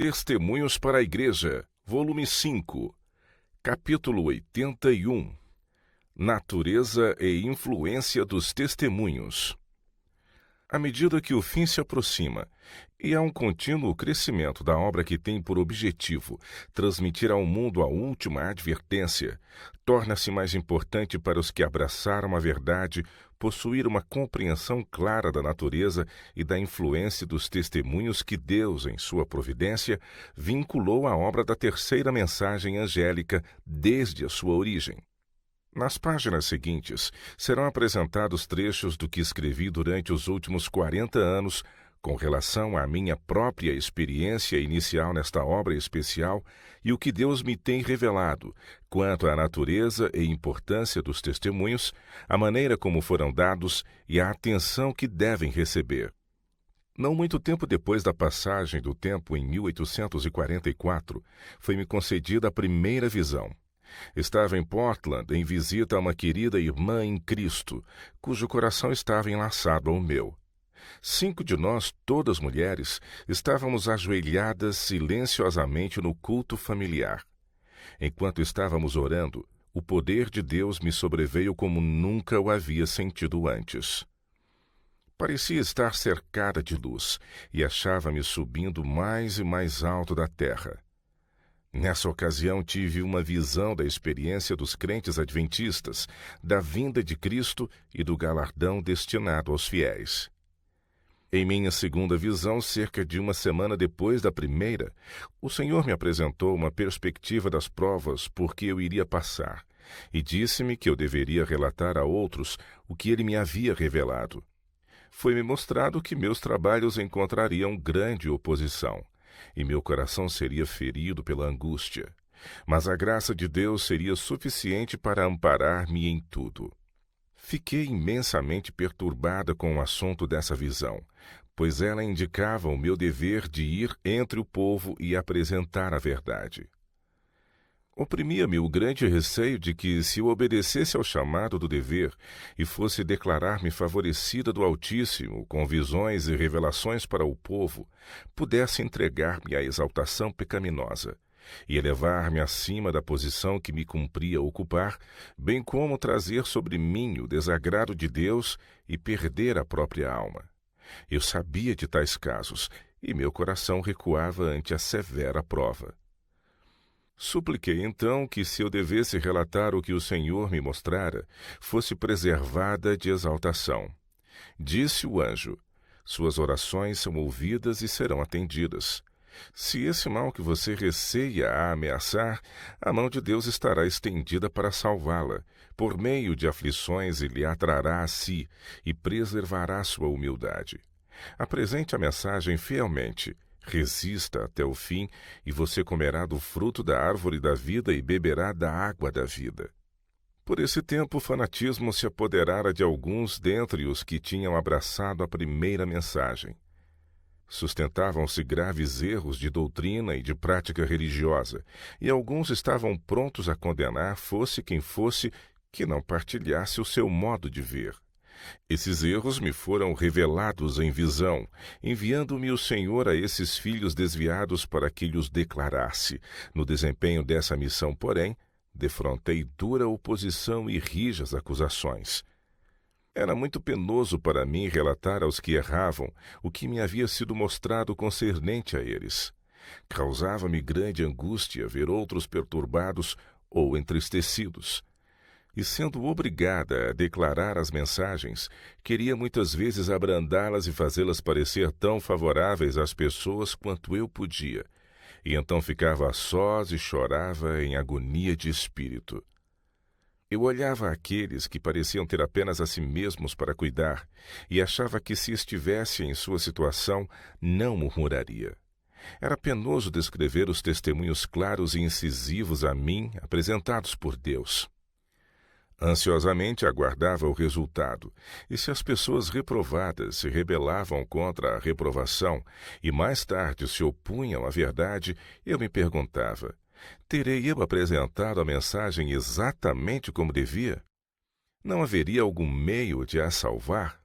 Testemunhos para a Igreja, volume 5, capítulo 81. Natureza e influência dos testemunhos. À medida que o fim se aproxima, e há um contínuo crescimento da obra que tem por objetivo transmitir ao mundo a última advertência, torna-se mais importante para os que abraçaram a verdade possuir uma compreensão clara da natureza e da influência dos testemunhos que Deus, em sua providência, vinculou à obra da terceira mensagem angélica desde a sua origem. Nas páginas seguintes, serão apresentados trechos do que escrevi durante os últimos 40 anos com relação à minha própria experiência inicial nesta obra especial e o que Deus me tem revelado quanto à natureza e importância dos testemunhos, a maneira como foram dados e a atenção que devem receber. Não muito tempo depois da passagem do tempo, em 1844, foi-me concedida a primeira visão. Estava em Portland em visita a uma querida irmã em Cristo, cujo coração estava enlaçado ao meu. 5 de nós, todas mulheres, estávamos ajoelhadas silenciosamente no culto familiar. Enquanto estávamos orando, o poder de Deus me sobreveio como nunca o havia sentido antes. Parecia estar cercada de luz e achava-me subindo mais e mais alto da terra. Nessa ocasião tive uma visão da experiência dos crentes adventistas, da vinda de Cristo e do galardão destinado aos fiéis. Em minha segunda visão, cerca de uma semana depois da primeira, o Senhor me apresentou uma perspectiva das provas por que eu iria passar, e disse-me que eu deveria relatar a outros o que ele me havia revelado. Foi-me mostrado que meus trabalhos encontrariam grande oposição, e meu coração seria ferido pela angústia, mas a graça de Deus seria suficiente para amparar-me em tudo. Fiquei imensamente perturbada com o assunto dessa visão, pois ela indicava o meu dever de ir entre o povo e apresentar a verdade. Oprimia-me o grande receio de que, se eu obedecesse ao chamado do dever e fosse declarar-me favorecida do Altíssimo com visões e revelações para o povo, pudesse entregar-me à exaltação pecaminosa e elevar-me acima da posição que me cumpria ocupar, bem como trazer sobre mim o desagrado de Deus e perder a própria alma. Eu sabia de tais casos, e meu coração recuava ante a severa prova. Supliquei então que, se eu devesse relatar o que o Senhor me mostrara, fosse preservada de exaltação. Disse o anjo: suas orações são ouvidas e serão atendidas. Se esse mal que você receia a ameaçar, a mão de Deus estará estendida para salvá-la, por meio de aflições e lhe atrará a si, e preservará sua humildade. Apresente a mensagem fielmente. Resista até o fim, e você comerá do fruto da árvore da vida e beberá da água da vida. Por esse tempo, o fanatismo se apoderara de alguns dentre os que tinham abraçado a primeira mensagem. Sustentavam-se graves erros de doutrina e de prática religiosa, e alguns estavam prontos a condenar, fosse quem fosse, que não partilhasse o seu modo de ver. Esses erros me foram revelados em visão, enviando-me o Senhor a esses filhos desviados para que lhes declarasse. No desempenho dessa missão, porém, defrontei dura oposição e rijas acusações. Era muito penoso para mim relatar aos que erravam o que me havia sido mostrado concernente a eles. Causava-me grande angústia ver outros perturbados ou entristecidos. E, sendo obrigada a declarar as mensagens, queria muitas vezes abrandá-las e fazê-las parecer tão favoráveis às pessoas quanto eu podia, e então ficava a sós e chorava em agonia de espírito. Eu olhava aqueles que pareciam ter apenas a si mesmos para cuidar, e achava que, se estivesse em sua situação, não murmuraria. Era penoso descrever os testemunhos claros e incisivos a mim, apresentados por Deus. Ansiosamente aguardava o resultado, e se as pessoas reprovadas se rebelavam contra a reprovação e mais tarde se opunham à verdade, eu me perguntava: terei eu apresentado a mensagem exatamente como devia? Não haveria algum meio de a salvar?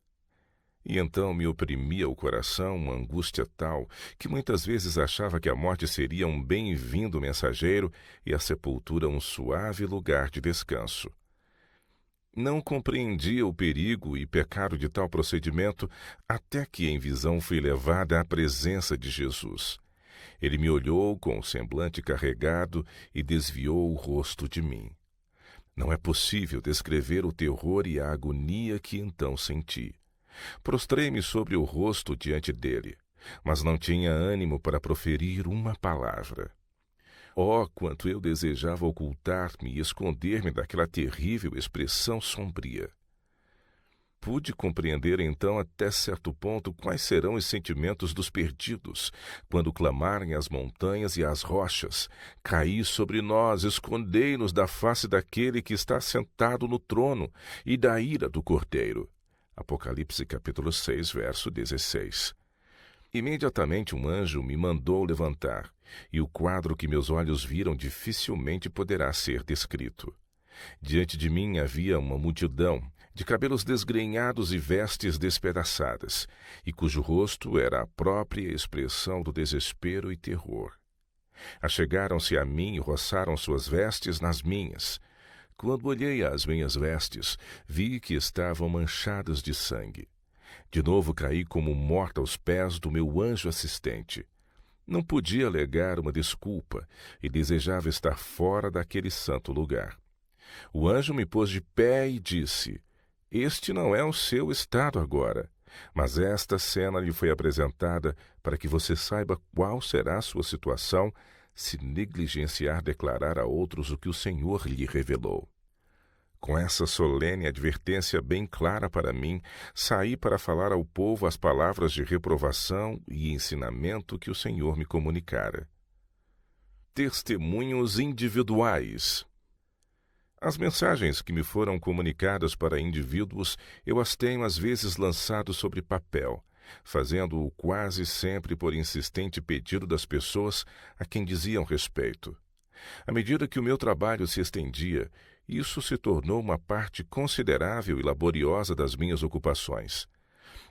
E então me oprimia o coração uma angústia tal que muitas vezes achava que a morte seria um bem-vindo mensageiro e a sepultura um suave lugar de descanso. Não compreendia o perigo e pecado de tal procedimento até que em visão fui levada à presença de Jesus. Ele me olhou com o semblante carregado e desviou o rosto de mim. Não é possível descrever o terror e a agonia que então senti. Prostrei-me sobre o rosto diante dele, mas não tinha ânimo para proferir uma palavra. Oh, quanto eu desejava ocultar-me e esconder-me daquela terrível expressão sombria. Pude compreender então até certo ponto quais serão os sentimentos dos perdidos, quando clamarem as montanhas e as rochas: caí sobre nós, escondei-nos da face daquele que está sentado no trono e da ira do Cordeiro. Apocalipse capítulo 6, verso 16. Imediatamente um anjo me mandou levantar, e o quadro que meus olhos viram dificilmente poderá ser descrito. Diante de mim havia uma multidão, de cabelos desgrenhados e vestes despedaçadas, e cujo rosto era a própria expressão do desespero e terror. Achegaram-se a mim e roçaram suas vestes nas minhas. Quando olhei as minhas vestes, vi que estavam manchadas de sangue. De novo caí como morta aos pés do meu anjo assistente. Não podia alegar uma desculpa e desejava estar fora daquele santo lugar. O anjo me pôs de pé e disse: este não é o seu estado agora, mas esta cena lhe foi apresentada para que você saiba qual será a sua situação se negligenciar declarar a outros o que o Senhor lhe revelou. Com essa solene advertência bem clara para mim, saí para falar ao povo as palavras de reprovação e ensinamento que o Senhor me comunicara. Testemunhos individuais. As mensagens que me foram comunicadas para indivíduos, eu as tenho às vezes lançado sobre papel, fazendo-o quase sempre por insistente pedido das pessoas a quem diziam respeito. À medida que o meu trabalho se estendia, isso se tornou uma parte considerável e laboriosa das minhas ocupações.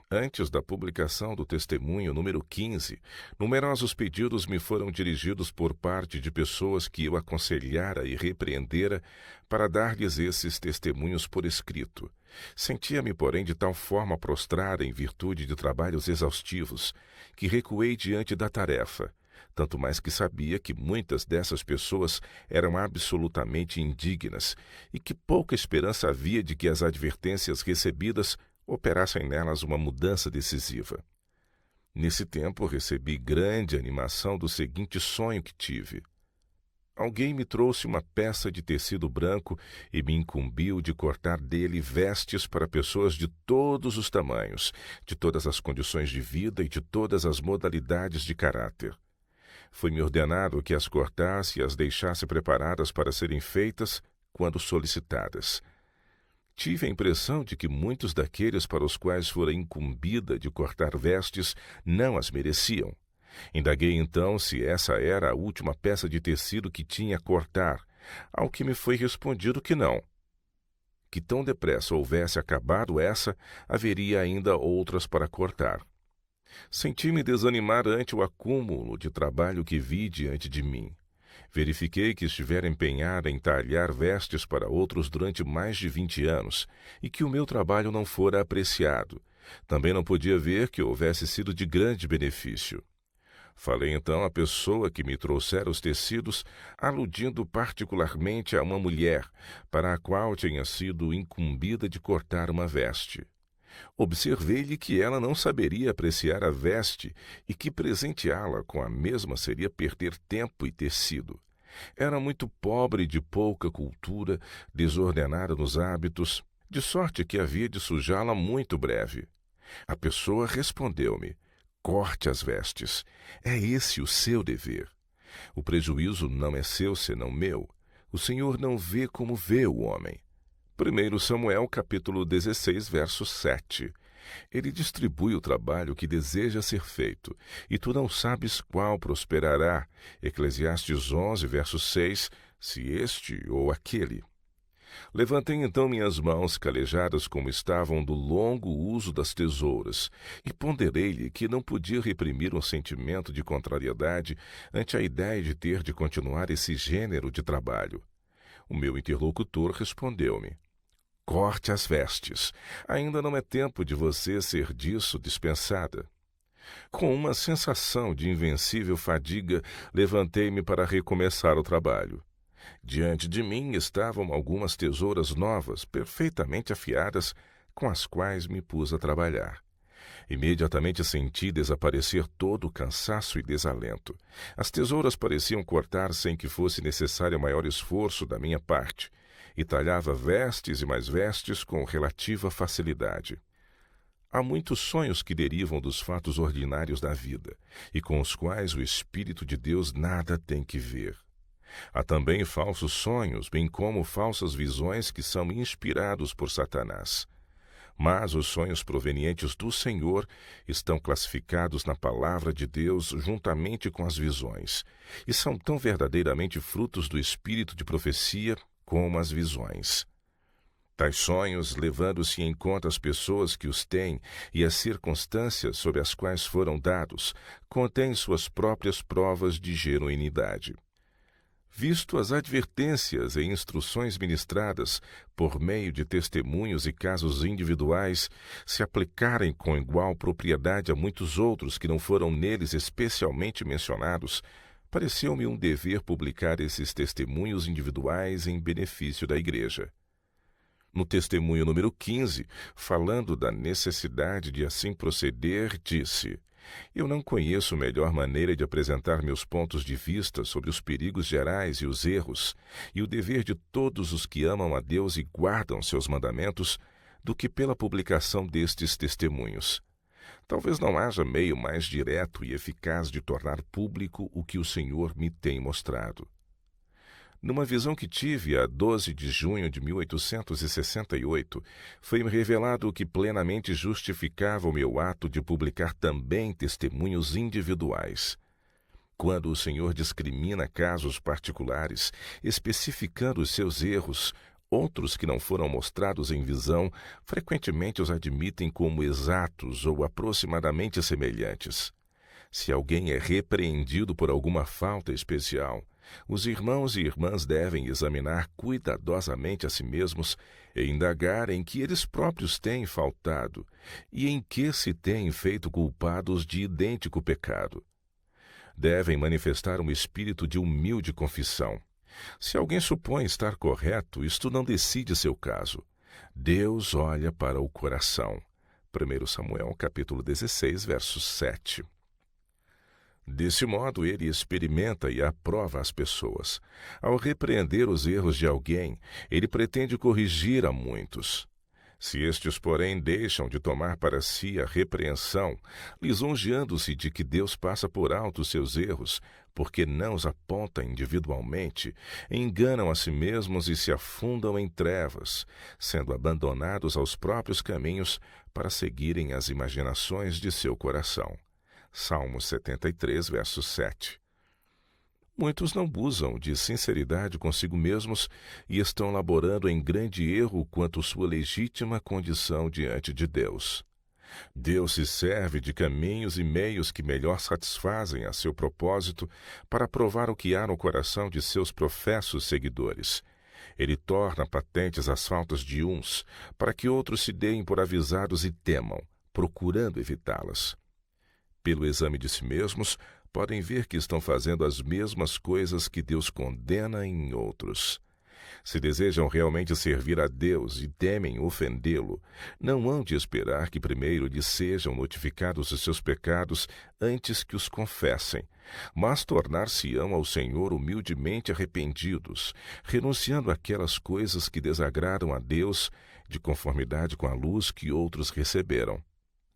Antes da publicação do testemunho número 15, numerosos pedidos me foram dirigidos por parte de pessoas que eu aconselhara e repreendera para dar-lhes esses testemunhos por escrito. Sentia-me, porém, de tal forma prostrada em virtude de trabalhos exaustivos, que recuei diante da tarefa, tanto mais que sabia que muitas dessas pessoas eram absolutamente indignas e que pouca esperança havia de que as advertências recebidas operassem nelas uma mudança decisiva. Nesse tempo, recebi grande animação do seguinte sonho que tive. Alguém me trouxe uma peça de tecido branco e me incumbiu de cortar dele vestes para pessoas de todos os tamanhos, de todas as condições de vida e de todas as modalidades de caráter. Foi-me ordenado que as cortasse e as deixasse preparadas para serem feitas quando solicitadas. Tive a impressão de que muitos daqueles para os quais fora incumbida de cortar vestes não as mereciam. Indaguei então se essa era a última peça de tecido que tinha a cortar, ao que me foi respondido que não. Que tão depressa houvesse acabado essa, haveria ainda outras para cortar. Senti-me desanimar ante o acúmulo de trabalho que vi diante de mim. Verifiquei que estivera empenhada em talhar vestes para outros durante mais de 20 anos e que o meu trabalho não fora apreciado. Também não podia ver que houvesse sido de grande benefício. Falei então à pessoa que me trouxera os tecidos, aludindo particularmente a uma mulher, para a qual tinha sido incumbida de cortar uma veste. Observei-lhe que ela não saberia apreciar a veste e que presenteá-la com a mesma seria perder tempo e tecido. Era muito pobre e de pouca cultura, desordenada nos hábitos, de sorte que havia de sujá-la muito breve. A pessoa respondeu-me: corte as vestes. É esse o seu dever. O prejuízo não é seu senão meu. O Senhor não vê como vê o homem. 1 Samuel capítulo 16, verso 7. Ele distribui o trabalho que deseja ser feito, e tu não sabes qual prosperará. Eclesiastes 11, verso 6, se este ou aquele. Levantei então minhas mãos calejadas como estavam do longo uso das tesouras, e ponderei-lhe que não podia reprimir um sentimento de contrariedade ante a ideia de ter de continuar esse gênero de trabalho. O meu interlocutor respondeu-me: corte as vestes. Ainda não é tempo de você ser disso dispensada. Com uma sensação de invencível fadiga, levantei-me para recomeçar o trabalho. Diante de mim estavam algumas tesouras novas, perfeitamente afiadas, com as quais me pus a trabalhar. Imediatamente senti desaparecer todo o cansaço e desalento. As tesouras pareciam cortar sem que fosse necessário maior esforço da minha parte, e talhava vestes e mais vestes com relativa facilidade. Há muitos sonhos que derivam dos fatos ordinários da vida, e com os quais o Espírito de Deus nada tem que ver. Há também falsos sonhos, bem como falsas visões que são inspirados por Satanás. Mas os sonhos provenientes do Senhor estão classificados na palavra de Deus juntamente com as visões, e são tão verdadeiramente frutos do espírito de profecia como as visões. Tais sonhos, levando-se em conta as pessoas que os têm e as circunstâncias sob as quais foram dados, contêm suas próprias provas de genuinidade. Visto as advertências e instruções ministradas por meio de testemunhos e casos individuais se aplicarem com igual propriedade a muitos outros que não foram neles especialmente mencionados, pareceu-me um dever publicar esses testemunhos individuais em benefício da Igreja. No testemunho número 15, falando da necessidade de assim proceder, disse: eu não conheço melhor maneira de apresentar meus pontos de vista sobre os perigos gerais e os erros, e o dever de todos os que amam a Deus e guardam seus mandamentos, do que pela publicação destes testemunhos. Talvez não haja meio mais direto e eficaz de tornar público o que o Senhor me tem mostrado. Numa visão que tive a 12 de junho de 1868, foi-me revelado o que plenamente justificava o meu ato de publicar também testemunhos individuais. Quando o Senhor discrimina casos particulares, especificando os seus erros, outros que não foram mostrados em visão, frequentemente os admitem como exatos ou aproximadamente semelhantes. Se alguém é repreendido por alguma falta especial, os irmãos e irmãs devem examinar cuidadosamente a si mesmos e indagar em que eles próprios têm faltado e em que se têm feito culpados de idêntico pecado. Devem manifestar um espírito de humilde confissão. Se alguém supõe estar correto, isto não decide seu caso. Deus olha para o coração. 1 Samuel, capítulo 16, verso 7. Desse modo, ele experimenta e aprova as pessoas. Ao repreender os erros de alguém, ele pretende corrigir a muitos. Se estes, porém, deixam de tomar para si a repreensão, lisonjeando-se de que Deus passa por alto os seus erros, porque não os aponta individualmente, enganam a si mesmos e se afundam em trevas, sendo abandonados aos próprios caminhos para seguirem as imaginações de seu coração. Salmo 73, verso 7. Muitos não usam de sinceridade consigo mesmos e estão laborando em grande erro quanto sua legítima condição diante de Deus. Deus se serve de caminhos e meios que melhor satisfazem a seu propósito para provar o que há no coração de seus professos seguidores. Ele torna patentes as faltas de uns, para que outros se deem por avisados e temam, procurando evitá-las. Pelo exame de si mesmos, podem ver que estão fazendo as mesmas coisas que Deus condena em outros. Se desejam realmente servir a Deus e temem ofendê-lo, não hão de esperar que primeiro lhes sejam notificados os seus pecados antes que os confessem, mas tornar-se-ão ao Senhor humildemente arrependidos, renunciando àquelas coisas que desagradam a Deus, de conformidade com a luz que outros receberam.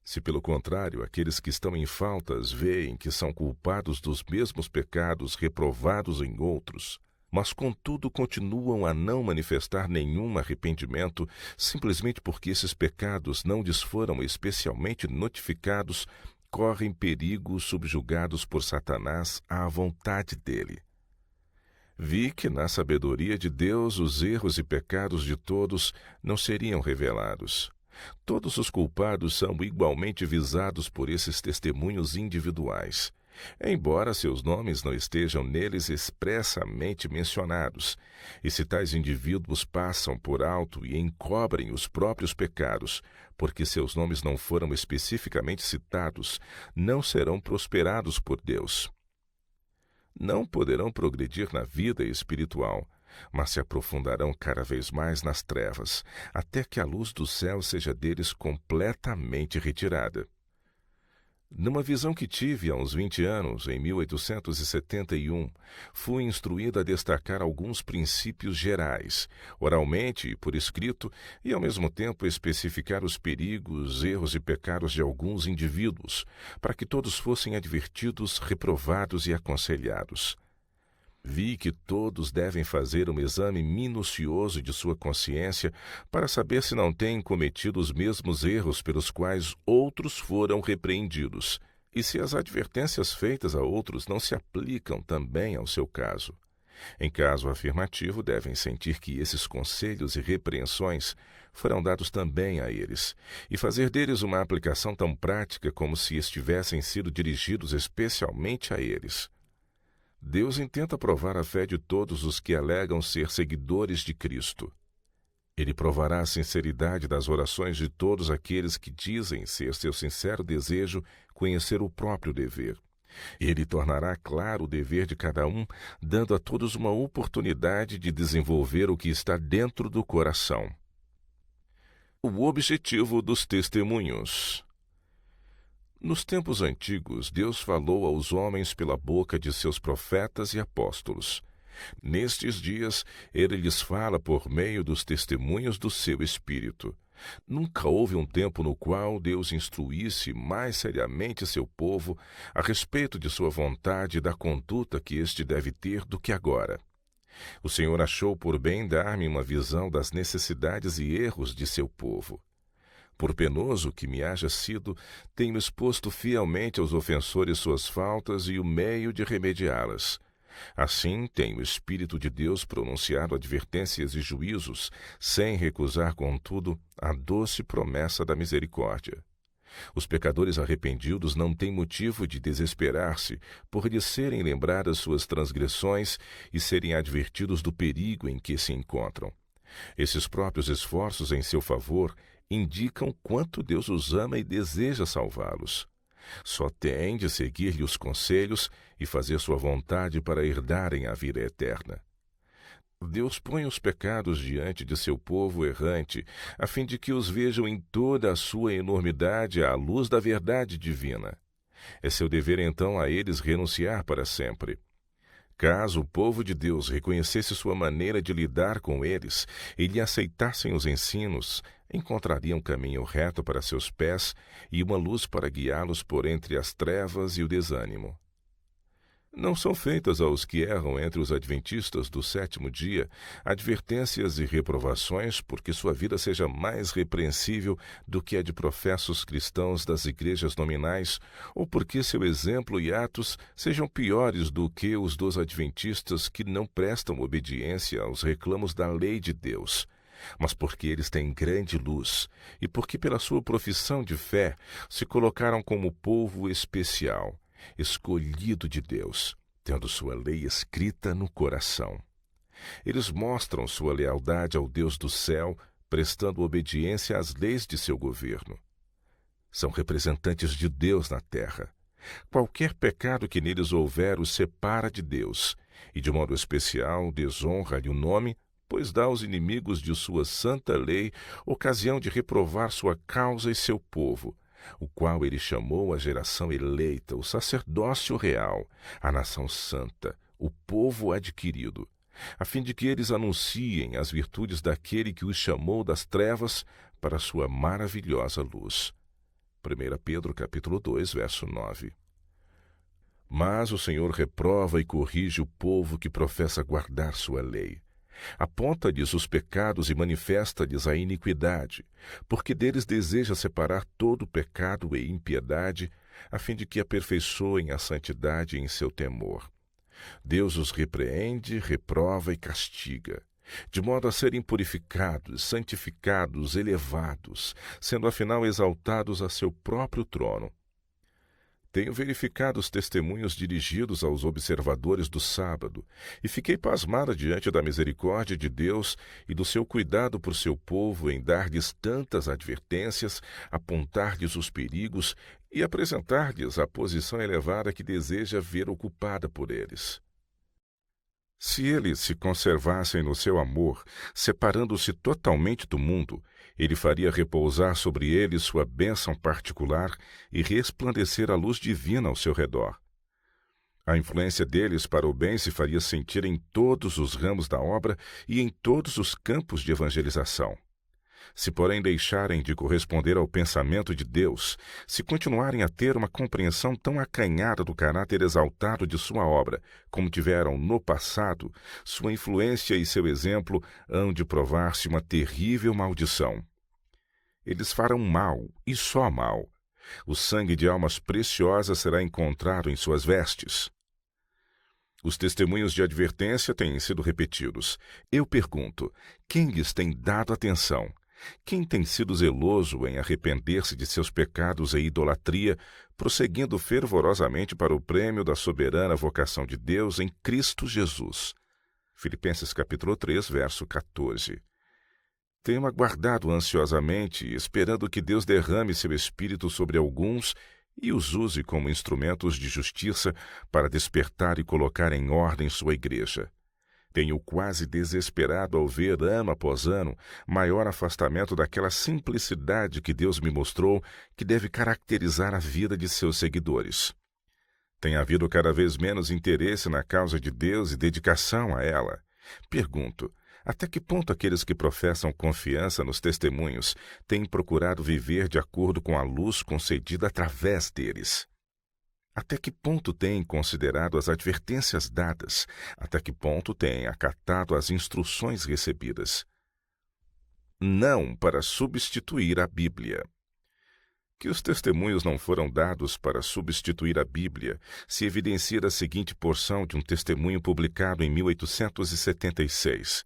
Se, pelo contrário, aqueles que estão em faltas veem que são culpados dos mesmos pecados reprovados em outros, mas contudo continuam a não manifestar nenhum arrependimento, simplesmente porque esses pecados não lhes foram especialmente notificados, correm perigo subjugados por Satanás à vontade dele. Vi que na sabedoria de Deus os erros e pecados de todos não seriam revelados. Todos os culpados são igualmente visados por esses testemunhos individuais, embora seus nomes não estejam neles expressamente mencionados. E se tais indivíduos passam por alto e encobrem os próprios pecados, porque seus nomes não foram especificamente citados, não serão prosperados por Deus. Não poderão progredir na vida espiritual, mas se aprofundarão cada vez mais nas trevas, até que a luz do céu seja deles completamente retirada. Numa visão que tive há uns 20 anos, em 1871, fui instruído a destacar alguns princípios gerais, oralmente e por escrito, e ao mesmo tempo especificar os perigos, erros e pecados de alguns indivíduos, para que todos fossem advertidos, reprovados e aconselhados. Vi que todos devem fazer um exame minucioso de sua consciência para saber se não têm cometido os mesmos erros pelos quais outros foram repreendidos, e se as advertências feitas a outros não se aplicam também ao seu caso. Em caso afirmativo, devem sentir que esses conselhos e repreensões foram dados também a eles, e fazer deles uma aplicação tão prática como se estivessem sido dirigidos especialmente a eles. Deus intenta provar a fé de todos os que alegam ser seguidores de Cristo. Ele provará a sinceridade das orações de todos aqueles que dizem ser seu sincero desejo conhecer o próprio dever. Ele tornará claro o dever de cada um, dando a todos uma oportunidade de desenvolver o que está dentro do coração. O objetivo dos testemunhos. Nos tempos antigos, Deus falou aos homens pela boca de seus profetas e apóstolos. Nestes dias, Ele lhes fala por meio dos testemunhos do seu Espírito. Nunca houve um tempo no qual Deus instruísse mais seriamente seu povo a respeito de sua vontade e da conduta que este deve ter do que agora. O Senhor achou por bem dar-me uma visão das necessidades e erros de seu povo. Por penoso que me haja sido, tenho exposto fielmente aos ofensores suas faltas e o meio de remediá-las. Assim, tem o Espírito de Deus pronunciado advertências e juízos, sem recusar, contudo, a doce promessa da misericórdia. Os pecadores arrependidos não têm motivo de desesperar-se, por lhes serem lembradas suas transgressões e serem advertidos do perigo em que se encontram. Esses próprios esforços em seu favor indicam quanto Deus os ama e deseja salvá-los. Só têm de seguir-lhe os conselhos e fazer sua vontade para herdarem a vida eterna. Deus põe os pecados diante de seu povo errante, a fim de que os vejam em toda a sua enormidade à luz da verdade divina. É seu dever então a eles renunciar para sempre. Caso o povo de Deus reconhecesse sua maneira de lidar com eles e lhe aceitassem os ensinos, encontrariam um caminho reto para seus pés e uma luz para guiá-los por entre as trevas e o desânimo. Não são feitas aos que erram entre os adventistas do sétimo dia advertências e reprovações porque sua vida seja mais repreensível do que a de professos cristãos das igrejas nominais ou porque seu exemplo e atos sejam piores do que os dos adventistas que não prestam obediência aos reclamos da lei de Deus, mas porque eles têm grande luz e porque pela sua profissão de fé se colocaram como povo especial, escolhido de Deus, tendo sua lei escrita no coração. Eles mostram sua lealdade ao Deus do céu, prestando obediência às leis de seu governo. São representantes de Deus na terra. Qualquer pecado que neles houver os separa de Deus, e de modo especial desonra-lhe o nome, pois dá aos inimigos de sua santa lei ocasião de reprovar sua causa e seu povo, o qual ele chamou a geração eleita, o sacerdócio real, a nação santa, o povo adquirido, a fim de que eles anunciem as virtudes daquele que os chamou das trevas para a sua maravilhosa luz. 1 Pedro capítulo 2, verso 9. Mas o Senhor reprova e corrige o povo que professa guardar sua lei. Aponta-lhes os pecados e manifesta-lhes a iniquidade, porque deles deseja separar todo pecado e impiedade, a fim de que aperfeiçoem a santidade em seu temor. Deus os repreende, reprova e castiga, de modo a serem purificados, santificados, elevados, sendo afinal exaltados a seu próprio trono. Tenho verificado os testemunhos dirigidos aos observadores do sábado e fiquei pasmada diante da misericórdia de Deus e do seu cuidado por seu povo em dar-lhes tantas advertências, apontar-lhes os perigos e apresentar-lhes a posição elevada que deseja ver ocupada por eles. Se eles se conservassem no seu amor, separando-se totalmente do mundo, ele faria repousar sobre eles sua bênção particular e resplandecer a luz divina ao seu redor. A influência deles para o bem se faria sentir em todos os ramos da obra e em todos os campos de evangelização. Se, porém, deixarem de corresponder ao pensamento de Deus, se continuarem a ter uma compreensão tão acanhada do caráter exaltado de sua obra, como tiveram no passado, sua influência e seu exemplo hão de provar-se uma terrível maldição. Eles farão mal, e só mal. O sangue de almas preciosas será encontrado em suas vestes. Os testemunhos de advertência têm sido repetidos. Eu pergunto, quem lhes tem dado atenção? Quem tem sido zeloso em arrepender-se de seus pecados e idolatria, prosseguindo fervorosamente para o prêmio da soberana vocação de Deus em Cristo Jesus? Filipenses capítulo 3, verso 14. Tenho aguardado ansiosamente, esperando que Deus derrame seu Espírito sobre alguns e os use como instrumentos de justiça para despertar e colocar em ordem sua igreja. Tenho quase desesperado ao ver, ano após ano, maior afastamento daquela simplicidade que Deus me mostrou que deve caracterizar a vida de seus seguidores. Tem havido cada vez menos interesse na causa de Deus e dedicação a ela. Pergunto, até que ponto aqueles que professam confiança nos testemunhos têm procurado viver de acordo com a luz concedida através deles? Até que ponto têm considerado as advertências dadas? Até que ponto têm acatado as instruções recebidas? Não para substituir a Bíblia. Que os testemunhos não foram dados para substituir a Bíblia se evidencia a seguinte porção de um testemunho publicado em 1876.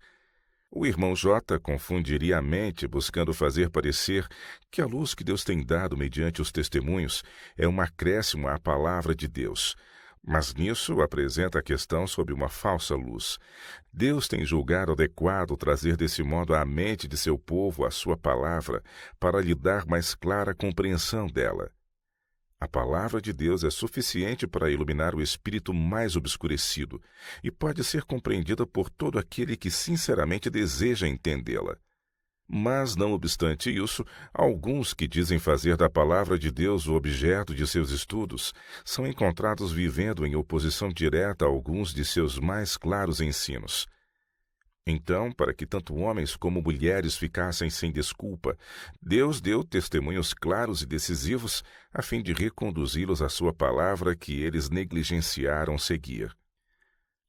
O irmão J. confundiria a mente buscando fazer parecer que a luz que Deus tem dado mediante os testemunhos é um acréscimo à palavra de Deus. Mas nisso apresenta a questão sob uma falsa luz. Deus tem julgado adequado trazer desse modo à mente de seu povo a sua palavra para lhe dar mais clara compreensão dela. A palavra de Deus é suficiente para iluminar o espírito mais obscurecido e pode ser compreendida por todo aquele que sinceramente deseja entendê-la. Mas, não obstante isso, alguns que dizem fazer da palavra de Deus o objeto de seus estudos são encontrados vivendo em oposição direta a alguns de seus mais claros ensinos. Então, para que tanto homens como mulheres ficassem sem desculpa, Deus deu testemunhos claros e decisivos a fim de reconduzi-los à sua palavra que eles negligenciaram seguir.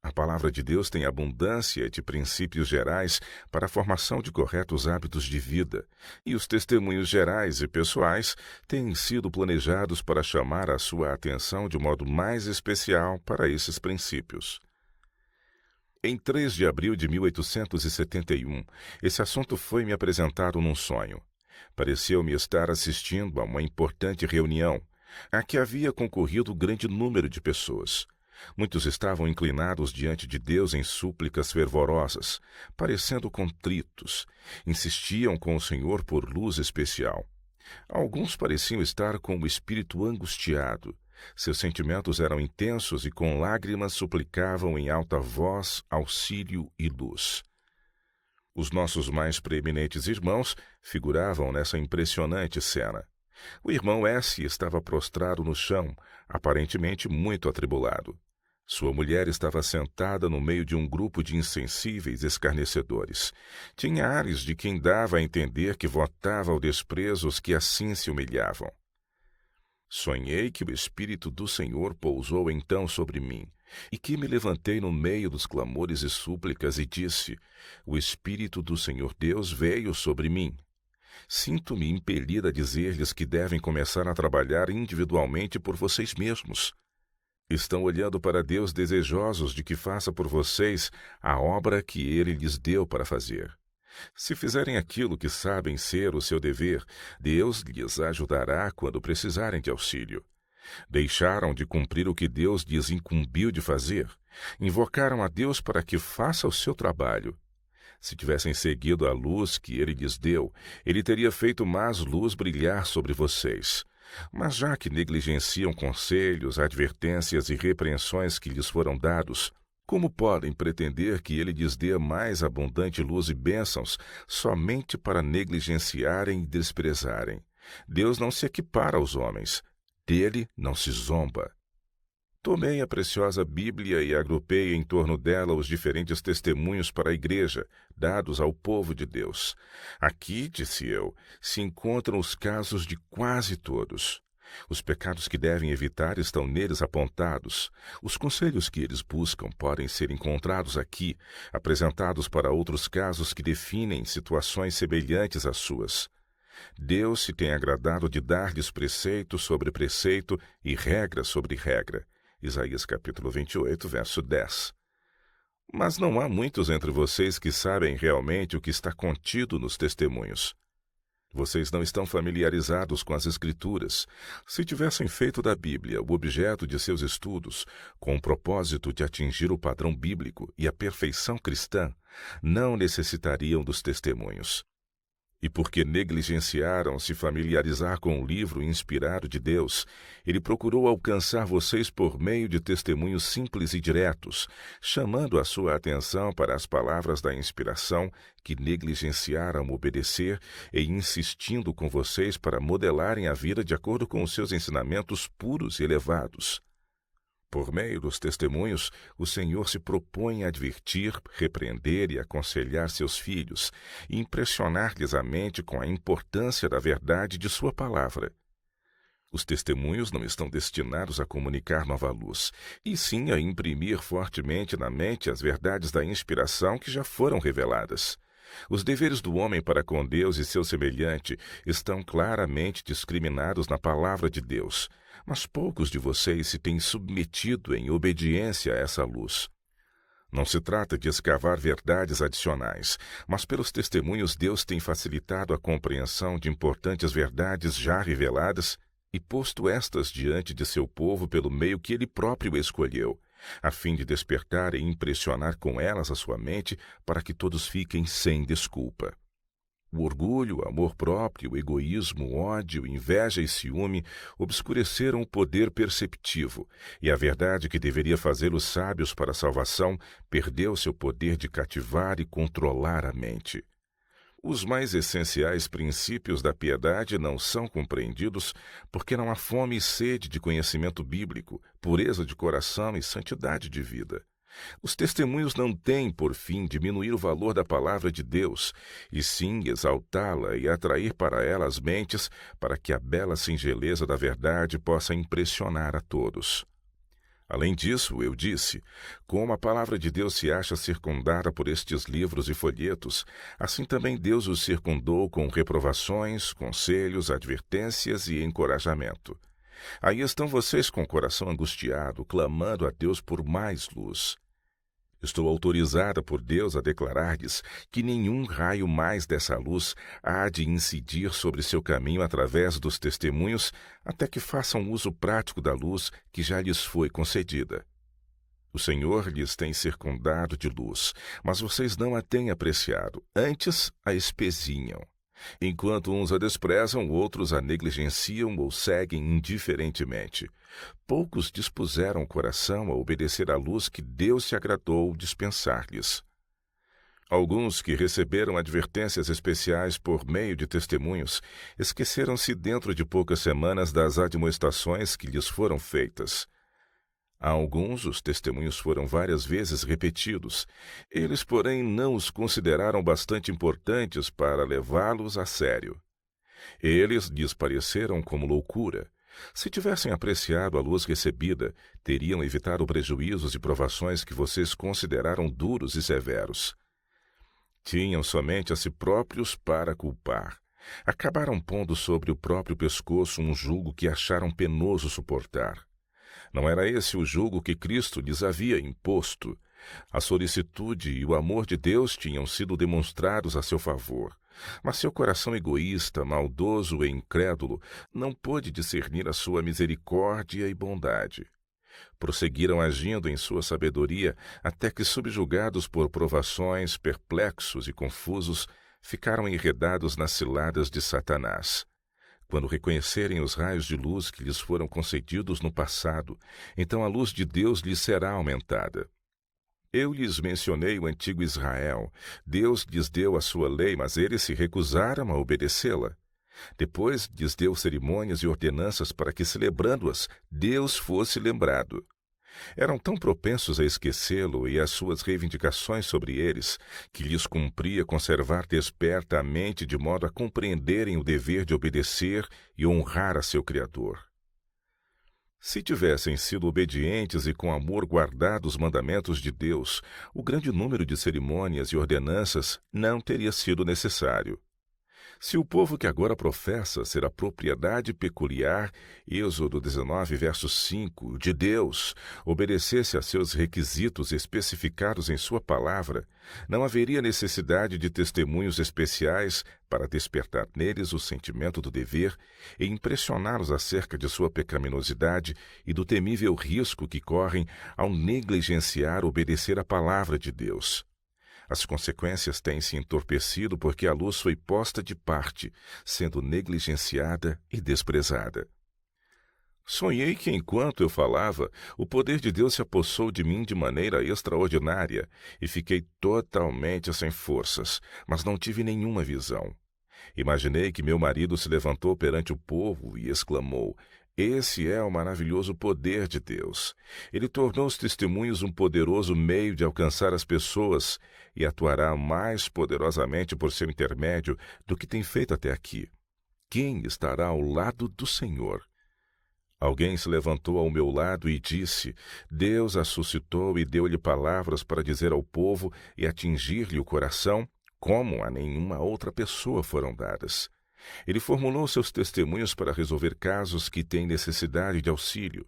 A palavra de Deus tem abundância de princípios gerais para a formação de corretos hábitos de vida, e os testemunhos gerais e pessoais têm sido planejados para chamar a sua atenção de modo mais especial para esses princípios. Em 3 de abril de 1871, esse assunto foi-me apresentado num sonho. Pareceu-me estar assistindo a uma importante reunião, a que havia concorrido grande número de pessoas. Muitos estavam inclinados diante de Deus em súplicas fervorosas, parecendo contritos. Insistiam com o Senhor por luz especial. Alguns pareciam estar com o espírito angustiado. Seus sentimentos eram intensos e com lágrimas suplicavam em alta voz auxílio e luz. Os nossos mais preeminentes irmãos figuravam nessa impressionante cena. O irmão S. estava prostrado no chão, aparentemente muito atribulado. Sua mulher estava sentada no meio de um grupo de insensíveis escarnecedores. Tinha ares de quem dava a entender que votava ao desprezo os que assim se humilhavam. Sonhei que o Espírito do Senhor pousou então sobre mim, e que me levantei no meio dos clamores e súplicas e disse: o Espírito do Senhor Deus veio sobre mim. Sinto-me impelida a dizer-lhes que devem começar a trabalhar individualmente por vocês mesmos. Estão olhando para Deus desejosos de que faça por vocês a obra que Ele lhes deu para fazer. Se fizerem aquilo que sabem ser o seu dever, Deus lhes ajudará quando precisarem de auxílio. Deixaram de cumprir o que Deus lhes incumbiu de fazer. Invocaram a Deus para que faça o seu trabalho. Se tivessem seguido a luz que Ele lhes deu, Ele teria feito mais luz brilhar sobre vocês. Mas já que negligenciam conselhos, advertências e repreensões que lhes foram dados, como podem pretender que Ele lhes dê mais abundante luz e bênçãos somente para negligenciarem e desprezarem? Deus não se equipara aos homens. Dele não se zomba. Tomei a preciosa Bíblia e agrupei em torno dela os diferentes testemunhos para a igreja, dados ao povo de Deus. Aqui, disse eu, se encontram os casos de quase todos. Os pecados que devem evitar estão neles apontados. Os conselhos que eles buscam podem ser encontrados aqui, apresentados para outros casos que definem situações semelhantes às suas. Deus se tem agradado de dar-lhes preceito sobre preceito e regra sobre regra. Isaías capítulo 28, verso 10. Mas não há muitos entre vocês que sabem realmente o que está contido nos testemunhos. Vocês não estão familiarizados com as Escrituras. Se tivessem feito da Bíblia o objeto de seus estudos, com o propósito de atingir o padrão bíblico e a perfeição cristã, não necessitariam dos testemunhos. E porque negligenciaram se familiarizar com o livro inspirado de Deus, Ele procurou alcançar vocês por meio de testemunhos simples e diretos, chamando a sua atenção para as palavras da inspiração que negligenciaram obedecer e insistindo com vocês para modelarem a vida de acordo com os seus ensinamentos puros e elevados. Por meio dos testemunhos, o Senhor se propõe a advertir, repreender e aconselhar seus filhos, e impressionar-lhes a mente com a importância da verdade de sua palavra. Os testemunhos não estão destinados a comunicar nova luz, e sim a imprimir fortemente na mente as verdades da inspiração que já foram reveladas. Os deveres do homem para com Deus e seu semelhante estão claramente discriminados na palavra de Deus, mas poucos de vocês se têm submetido em obediência a essa luz. Não se trata de escavar verdades adicionais, mas pelos testemunhos Deus tem facilitado a compreensão de importantes verdades já reveladas e posto estas diante de seu povo pelo meio que Ele próprio escolheu, a fim de despertar e impressionar com elas a sua mente para que todos fiquem sem desculpa. O orgulho, o amor próprio, o egoísmo, o ódio, inveja e ciúme obscureceram o poder perceptivo, e a verdade que deveria fazê-los sábios para a salvação perdeu seu poder de cativar e controlar a mente. Os mais essenciais princípios da piedade não são compreendidos porque não há fome e sede de conhecimento bíblico, pureza de coração e santidade de vida. Os testemunhos não têm, por fim, diminuir o valor da palavra de Deus, e sim exaltá-la e atrair para ela as mentes, para que a bela singeleza da verdade possa impressionar a todos. Além disso, eu disse, como a palavra de Deus se acha circundada por estes livros e folhetos, assim também Deus os circundou com reprovações, conselhos, advertências e encorajamento. Aí estão vocês com o coração angustiado, clamando a Deus por mais luz. Estou autorizada por Deus a declarar-lhes que nenhum raio mais dessa luz há de incidir sobre seu caminho através dos testemunhos, até que façam uso prático da luz que já lhes foi concedida. O Senhor lhes tem circundado de luz, mas vocês não a têm apreciado, antes a espezinham. Enquanto uns a desprezam, outros a negligenciam ou seguem indiferentemente. Poucos dispuseram o coração a obedecer à luz que Deus se agradou dispensar-lhes. Alguns que receberam advertências especiais por meio de testemunhos esqueceram-se dentro de poucas semanas das admoestações que lhes foram feitas. A alguns, os testemunhos foram várias vezes repetidos. Eles, porém, não os consideraram bastante importantes para levá-los a sério. Eles lhes pareceram como loucura. Se tivessem apreciado a luz recebida, teriam evitado prejuízos e provações que vocês consideraram duros e severos. Tinham somente a si próprios para culpar. Acabaram pondo sobre o próprio pescoço um jugo que acharam penoso suportar. Não era esse o jugo que Cristo lhes havia imposto. A solicitude e o amor de Deus tinham sido demonstrados a seu favor, mas seu coração egoísta, maldoso e incrédulo não pôde discernir a sua misericórdia e bondade. Prosseguiram agindo em sua sabedoria até que, subjugados por provações, perplexos e confusos, ficaram enredados nas ciladas de Satanás. Quando reconhecerem os raios de luz que lhes foram concedidos no passado, então a luz de Deus lhes será aumentada. Eu lhes mencionei o antigo Israel. Deus lhes deu a sua lei, mas eles se recusaram a obedecê-la. Depois lhes deu cerimônias e ordenanças para que, celebrando-as, Deus fosse lembrado. Eram tão propensos a esquecê-lo e as suas reivindicações sobre eles, que lhes cumpria conservar desperta a mente de modo a compreenderem o dever de obedecer e honrar a seu Criador. Se tivessem sido obedientes e com amor guardado os mandamentos de Deus, o grande número de cerimônias e ordenanças não teria sido necessário. Se o povo que agora professa ser a propriedade peculiar, Êxodo 19, verso 5, de Deus, obedecesse a seus requisitos especificados em sua palavra, não haveria necessidade de testemunhos especiais para despertar neles o sentimento do dever e impressioná-los acerca de sua pecaminosidade e do temível risco que correm ao negligenciar obedecer à palavra de Deus. As consequências têm se entorpecido porque a luz foi posta de parte, sendo negligenciada e desprezada. Sonhei que, enquanto eu falava, o poder de Deus se apossou de mim de maneira extraordinária e fiquei totalmente sem forças, mas não tive nenhuma visão. Imaginei que meu marido se levantou perante o povo e exclamou: "Esse é o maravilhoso poder de Deus. Ele tornou os testemunhos um poderoso meio de alcançar as pessoas e atuará mais poderosamente por seu intermédio do que tem feito até aqui. Quem estará ao lado do Senhor?" Alguém se levantou ao meu lado e disse: "Deus a suscitou e deu-lhe palavras para dizer ao povo e atingir-lhe o coração, como a nenhuma outra pessoa foram dadas. Ele formulou seus testemunhos para resolver casos que têm necessidade de auxílio.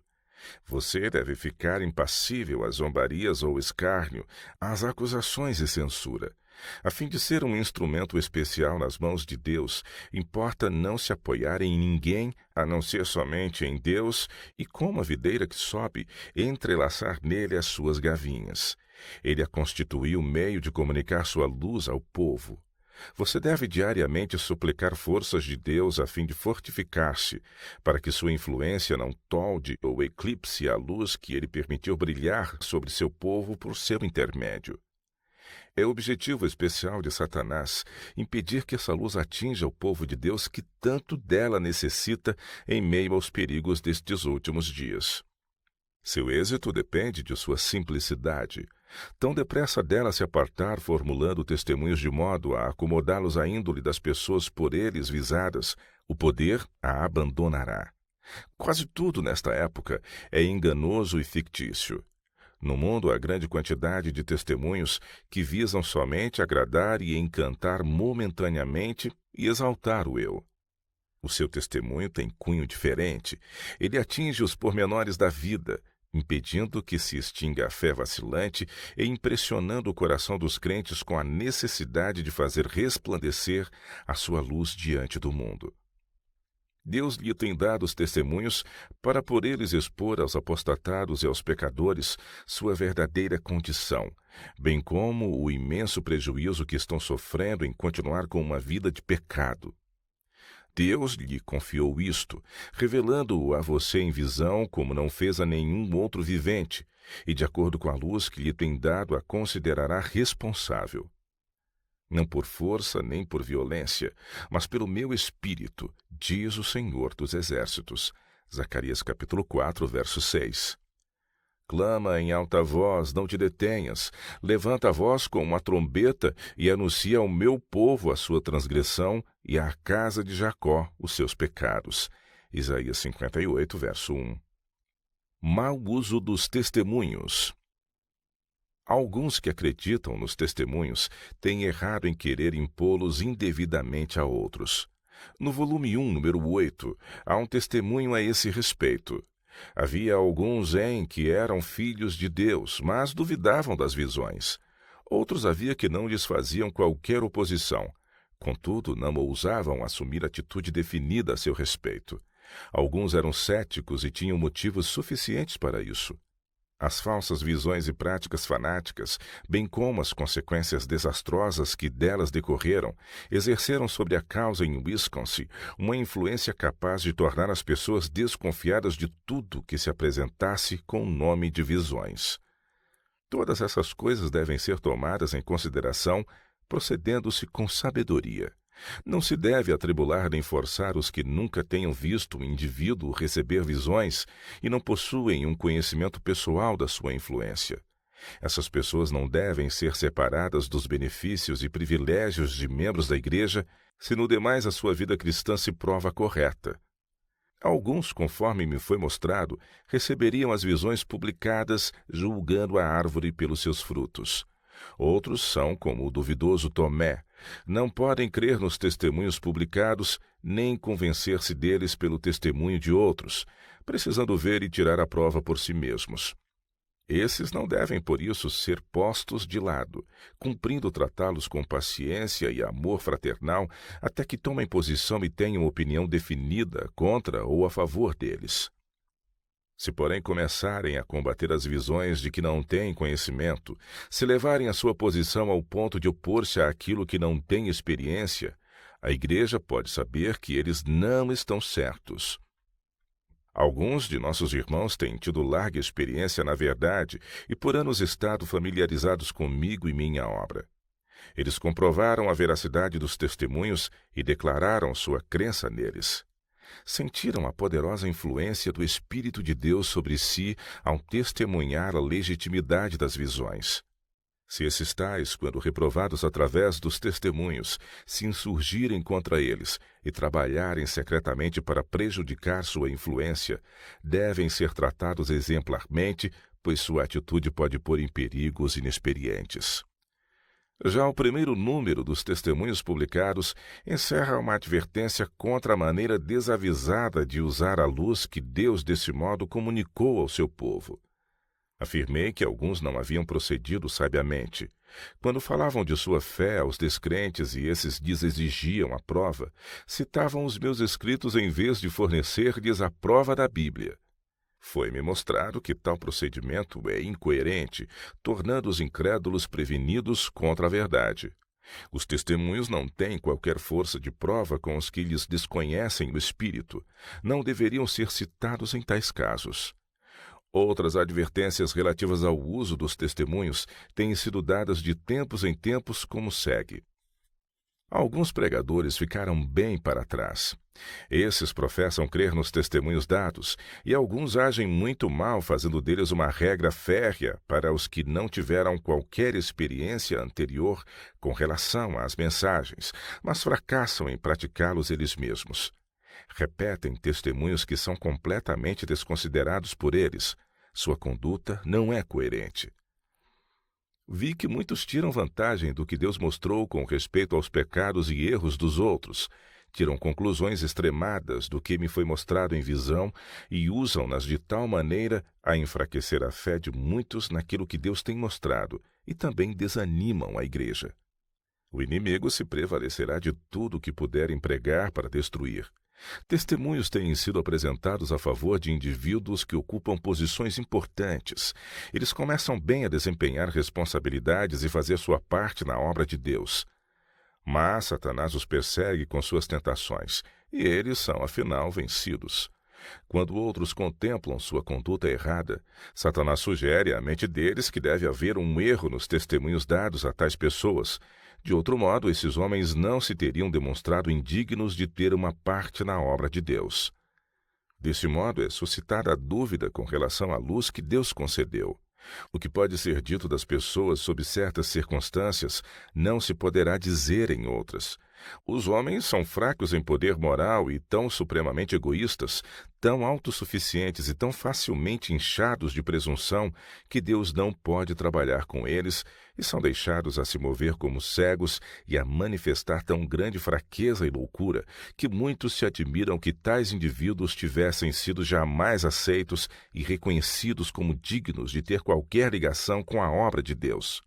Você deve ficar impassível às zombarias ou escárnio, às acusações e censura. A fim de ser um instrumento especial nas mãos de Deus, importa não se apoiar em ninguém, a não ser somente em Deus, e como a videira que sobe, entrelaçar nele as suas gavinhas. Ele a constituiu meio de comunicar sua luz ao povo. Você deve diariamente suplicar forças de Deus a fim de fortificar-se, para que sua influência não tolde ou eclipse a luz que ele permitiu brilhar sobre seu povo por seu intermédio. É o objetivo especial de Satanás impedir que essa luz atinja o povo de Deus que tanto dela necessita em meio aos perigos destes últimos dias. Seu êxito depende de sua simplicidade. Tão depressa dela se apartar, formulando testemunhos de modo a acomodá-los à índole das pessoas por eles visadas, o poder a abandonará. Quase tudo nesta época é enganoso e fictício. No mundo há grande quantidade de testemunhos que visam somente agradar e encantar momentaneamente e exaltar o eu. O seu testemunho tem cunho diferente. Ele atinge os pormenores da vida, impedindo que se extinga a fé vacilante e impressionando o coração dos crentes com a necessidade de fazer resplandecer a sua luz diante do mundo. Deus lhe tem dado os testemunhos para por eles expor aos apostatados e aos pecadores sua verdadeira condição, bem como o imenso prejuízo que estão sofrendo em continuar com uma vida de pecado. Deus lhe confiou isto, revelando-o a você em visão como não fez a nenhum outro vivente, e de acordo com a luz que lhe tem dado a considerará responsável. Não por força nem por violência, mas pelo meu espírito, diz o Senhor dos Exércitos. Zacarias capítulo 4, verso 6. Clama em alta voz, não te detenhas. Levanta a voz com uma trombeta e anuncia ao meu povo a sua transgressão e à casa de Jacó os seus pecados. Isaías 58, verso 1. Mau uso dos testemunhos. Alguns que acreditam nos testemunhos têm errado em querer impô-los indevidamente a outros. No volume 1, número 8, há um testemunho a esse respeito. Havia alguns em que eram filhos de Deus, mas duvidavam das visões. Outros havia que não lhes faziam qualquer oposição. Contudo, não ousavam assumir atitude definida a seu respeito. Alguns eram céticos e tinham motivos suficientes para isso. As falsas visões e práticas fanáticas, bem como as consequências desastrosas que delas decorreram, exerceram sobre a causa em Wisconsin uma influência capaz de tornar as pessoas desconfiadas de tudo que se apresentasse com o nome de visões. Todas essas coisas devem ser tomadas em consideração, procedendo-se com sabedoria. Não se deve atribular nem forçar os que nunca tenham visto um indivíduo receber visões e não possuem um conhecimento pessoal da sua influência. Essas pessoas não devem ser separadas dos benefícios e privilégios de membros da igreja, se no demais a sua vida cristã se prova correta. Alguns, conforme me foi mostrado, receberiam as visões publicadas, julgando a árvore pelos seus frutos. Outros são como o duvidoso Tomé. Não podem crer nos testemunhos publicados, nem convencer-se deles pelo testemunho de outros, precisando ver e tirar a prova por si mesmos. Esses não devem, por isso, ser postos de lado, cumprindo tratá-los com paciência e amor fraternal até que tomem posição e tenham opinião definida contra ou a favor deles. Se, porém, começarem a combater as visões de que não têm conhecimento, se levarem a sua posição ao ponto de opor-se àquilo que não tem experiência, a igreja pode saber que eles não estão certos. Alguns de nossos irmãos têm tido larga experiência na verdade e por anos estado familiarizados comigo e minha obra. Eles comprovaram a veracidade dos testemunhos e declararam sua crença neles. Sentiram a poderosa influência do Espírito de Deus sobre si ao testemunhar a legitimidade das visões. Se esses tais, quando reprovados através dos testemunhos, se insurgirem contra eles e trabalharem secretamente para prejudicar sua influência, devem ser tratados exemplarmente, pois sua atitude pode pôr em perigo os inexperientes. Já o primeiro número dos testemunhos publicados encerra uma advertência contra a maneira desavisada de usar a luz que Deus desse modo comunicou ao seu povo. Afirmei que alguns não haviam procedido sabiamente. Quando falavam de sua fé aos descrentes e esses lhes exigiam a prova, citavam os meus escritos em vez de fornecer-lhes a prova da Bíblia. Foi-me mostrado que tal procedimento é incoerente, tornando os incrédulos prevenidos contra a verdade. Os testemunhos não têm qualquer força de prova com os que lhes desconhecem o Espírito. Não deveriam ser citados em tais casos. Outras advertências relativas ao uso dos testemunhos têm sido dadas de tempos em tempos como segue. Alguns pregadores ficaram bem para trás. Esses professam crer nos testemunhos dados, e alguns agem muito mal, fazendo deles uma regra férrea para os que não tiveram qualquer experiência anterior com relação às mensagens, mas fracassam em praticá-los eles mesmos. Repetem testemunhos que são completamente desconsiderados por eles. Sua conduta não é coerente. Vi que muitos tiram vantagem do que Deus mostrou com respeito aos pecados e erros dos outros, tiram conclusões extremadas do que me foi mostrado em visão e usam-nas de tal maneira a enfraquecer a fé de muitos naquilo que Deus tem mostrado e também desanimam a igreja. O inimigo se prevalecerá de tudo o que puder empregar para destruir. Testemunhos têm sido apresentados a favor de indivíduos que ocupam posições importantes. Eles começam bem a desempenhar responsabilidades e fazer sua parte na obra de Deus. Mas Satanás os persegue com suas tentações, e eles são, afinal, vencidos. Quando outros contemplam sua conduta errada, Satanás sugere à mente deles que deve haver um erro nos testemunhos dados a tais pessoas. De outro modo, esses homens não se teriam demonstrado indignos de ter uma parte na obra de Deus. Desse modo, é suscitada a dúvida com relação à luz que Deus concedeu. O que pode ser dito das pessoas sob certas circunstâncias não se poderá dizer em outras. Os homens são fracos em poder moral e tão supremamente egoístas, tão autossuficientes e tão facilmente inchados de presunção que Deus não pode trabalhar com eles e são deixados a se mover como cegos e a manifestar tão grande fraqueza e loucura que muitos se admiram que tais indivíduos tivessem sido jamais aceitos e reconhecidos como dignos de ter qualquer ligação com a obra de Deus.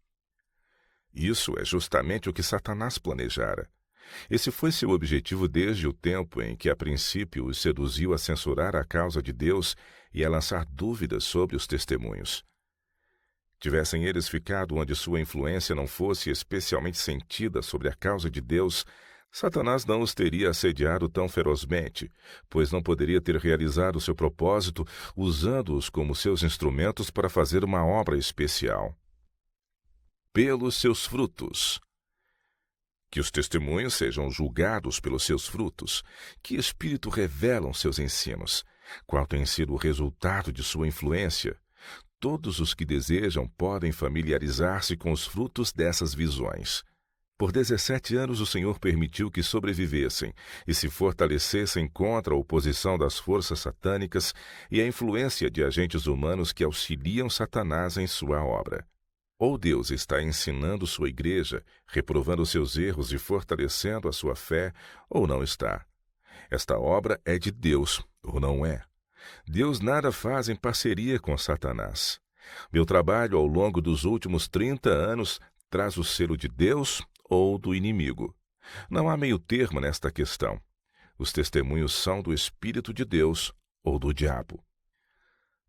Isso é justamente o que Satanás planejara. Esse foi seu objetivo desde o tempo em que, a princípio, os seduziu a censurar a causa de Deus e a lançar dúvidas sobre os testemunhos. Tivessem eles ficado onde sua influência não fosse especialmente sentida sobre a causa de Deus, Satanás não os teria assediado tão ferozmente, pois não poderia ter realizado seu propósito usando-os como seus instrumentos para fazer uma obra especial. Pelos seus frutos. Que os testemunhos sejam julgados pelos seus frutos. Que espírito revelam seus ensinos? Qual tem sido o resultado de sua influência? Todos os que desejam podem familiarizar-se com os frutos dessas visões. Por 17 anos o Senhor permitiu que sobrevivessem e se fortalecessem contra a oposição das forças satânicas e a influência de agentes humanos que auxiliam Satanás em sua obra. Ou Deus está ensinando sua igreja, reprovando seus erros e fortalecendo a sua fé, ou não está. Esta obra é de Deus, ou não é. Deus nada faz em parceria com Satanás. Meu trabalho ao longo dos últimos 30 anos traz o selo de Deus ou do inimigo. Não há meio termo nesta questão. Os testemunhos são do Espírito de Deus ou do diabo.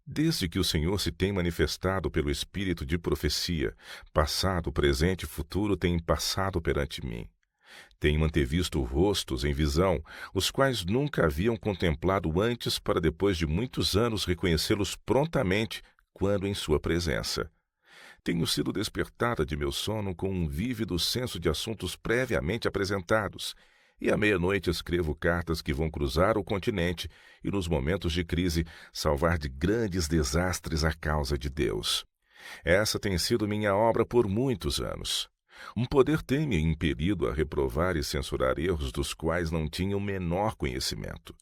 Desde que o Senhor se tem manifestado pelo espírito de profecia, passado, presente e futuro têm passado perante mim. Tenho antevisto rostos em visão, os quais nunca haviam contemplado antes, para depois de muitos anos reconhecê-los prontamente quando em sua presença. Tenho sido despertada de meu sono com um vívido senso de assuntos previamente apresentados, e à meia-noite escrevo cartas que vão cruzar o continente e, nos momentos de crise, salvar de grandes desastres a causa de Deus. Essa tem sido minha obra por muitos anos. Um poder tem me impelido a reprovar e censurar erros dos quais não tinha o menor conhecimento.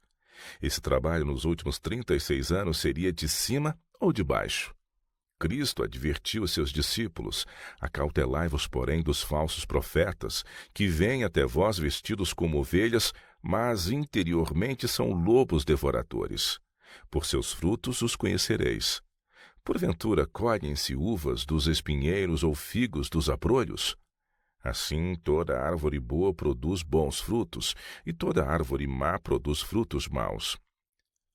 Esse trabalho nos últimos 36 anos seria de cima ou de baixo. Cristo advertiu seus discípulos: acautelai-vos, porém, dos falsos profetas, que vêm até vós vestidos como ovelhas, mas interiormente são lobos devoradores. Por seus frutos os conhecereis. Porventura colhem-se uvas dos espinheiros ou figos dos abrolhos? Assim, toda árvore boa produz bons frutos, e toda árvore má produz frutos maus.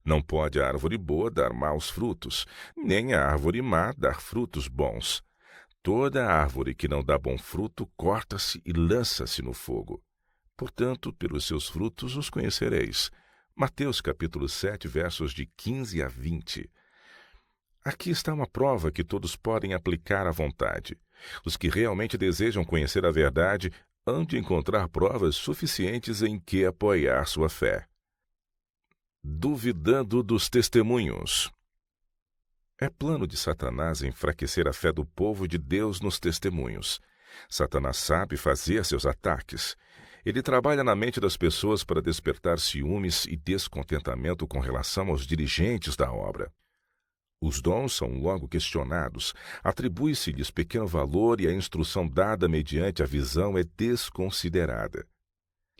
Não pode a árvore boa dar maus frutos, nem a árvore má dar frutos bons. Toda árvore que não dá bom fruto corta-se e lança-se no fogo. Portanto, pelos seus frutos os conhecereis. Mateus capítulo 7, versos de 15 a 20. Aqui está uma prova que todos podem aplicar à vontade. Os que realmente desejam conhecer a verdade hão de encontrar provas suficientes em que apoiar sua fé. Duvidando dos testemunhos. É plano de Satanás enfraquecer a fé do povo de Deus nos testemunhos. Satanás sabe fazer seus ataques. Ele trabalha na mente das pessoas para despertar ciúmes e descontentamento com relação aos dirigentes da obra. Os dons são logo questionados, atribui-se-lhes pequeno valor e a instrução dada mediante a visão é desconsiderada.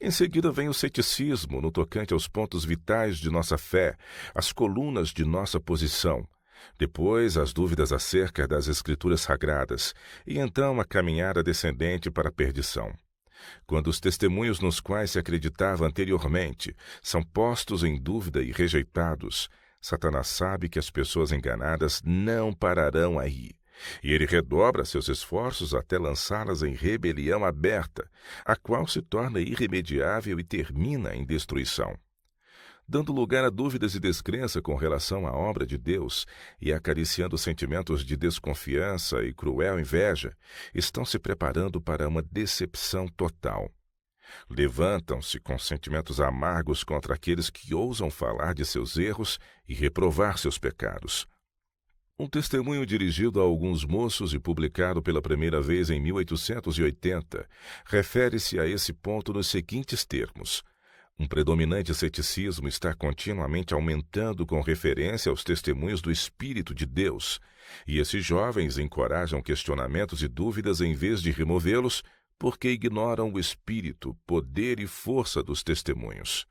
Em seguida vem o ceticismo no tocante aos pontos vitais de nossa fé, as colunas de nossa posição. Depois, as dúvidas acerca das Escrituras Sagradas, e então a caminhada descendente para a perdição. Quando os testemunhos nos quais se acreditava anteriormente são postos em dúvida e rejeitados, Satanás sabe que as pessoas enganadas não pararão aí. E ele redobra seus esforços até lançá-las em rebelião aberta, a qual se torna irremediável e termina em destruição. Dando lugar a dúvidas e descrença com relação à obra de Deus e acariciando sentimentos de desconfiança e cruel inveja, estão se preparando para uma decepção total. Levantam-se com sentimentos amargos contra aqueles que ousam falar de seus erros e reprovar seus pecados. Um testemunho dirigido a alguns moços e publicado pela primeira vez em 1880 refere-se a esse ponto nos seguintes termos: um predominante ceticismo está continuamente aumentando com referência aos testemunhos do Espírito de Deus, e esses jovens encorajam questionamentos e dúvidas em vez de removê-los, porque ignoram o espírito, poder e força dos testemunhos.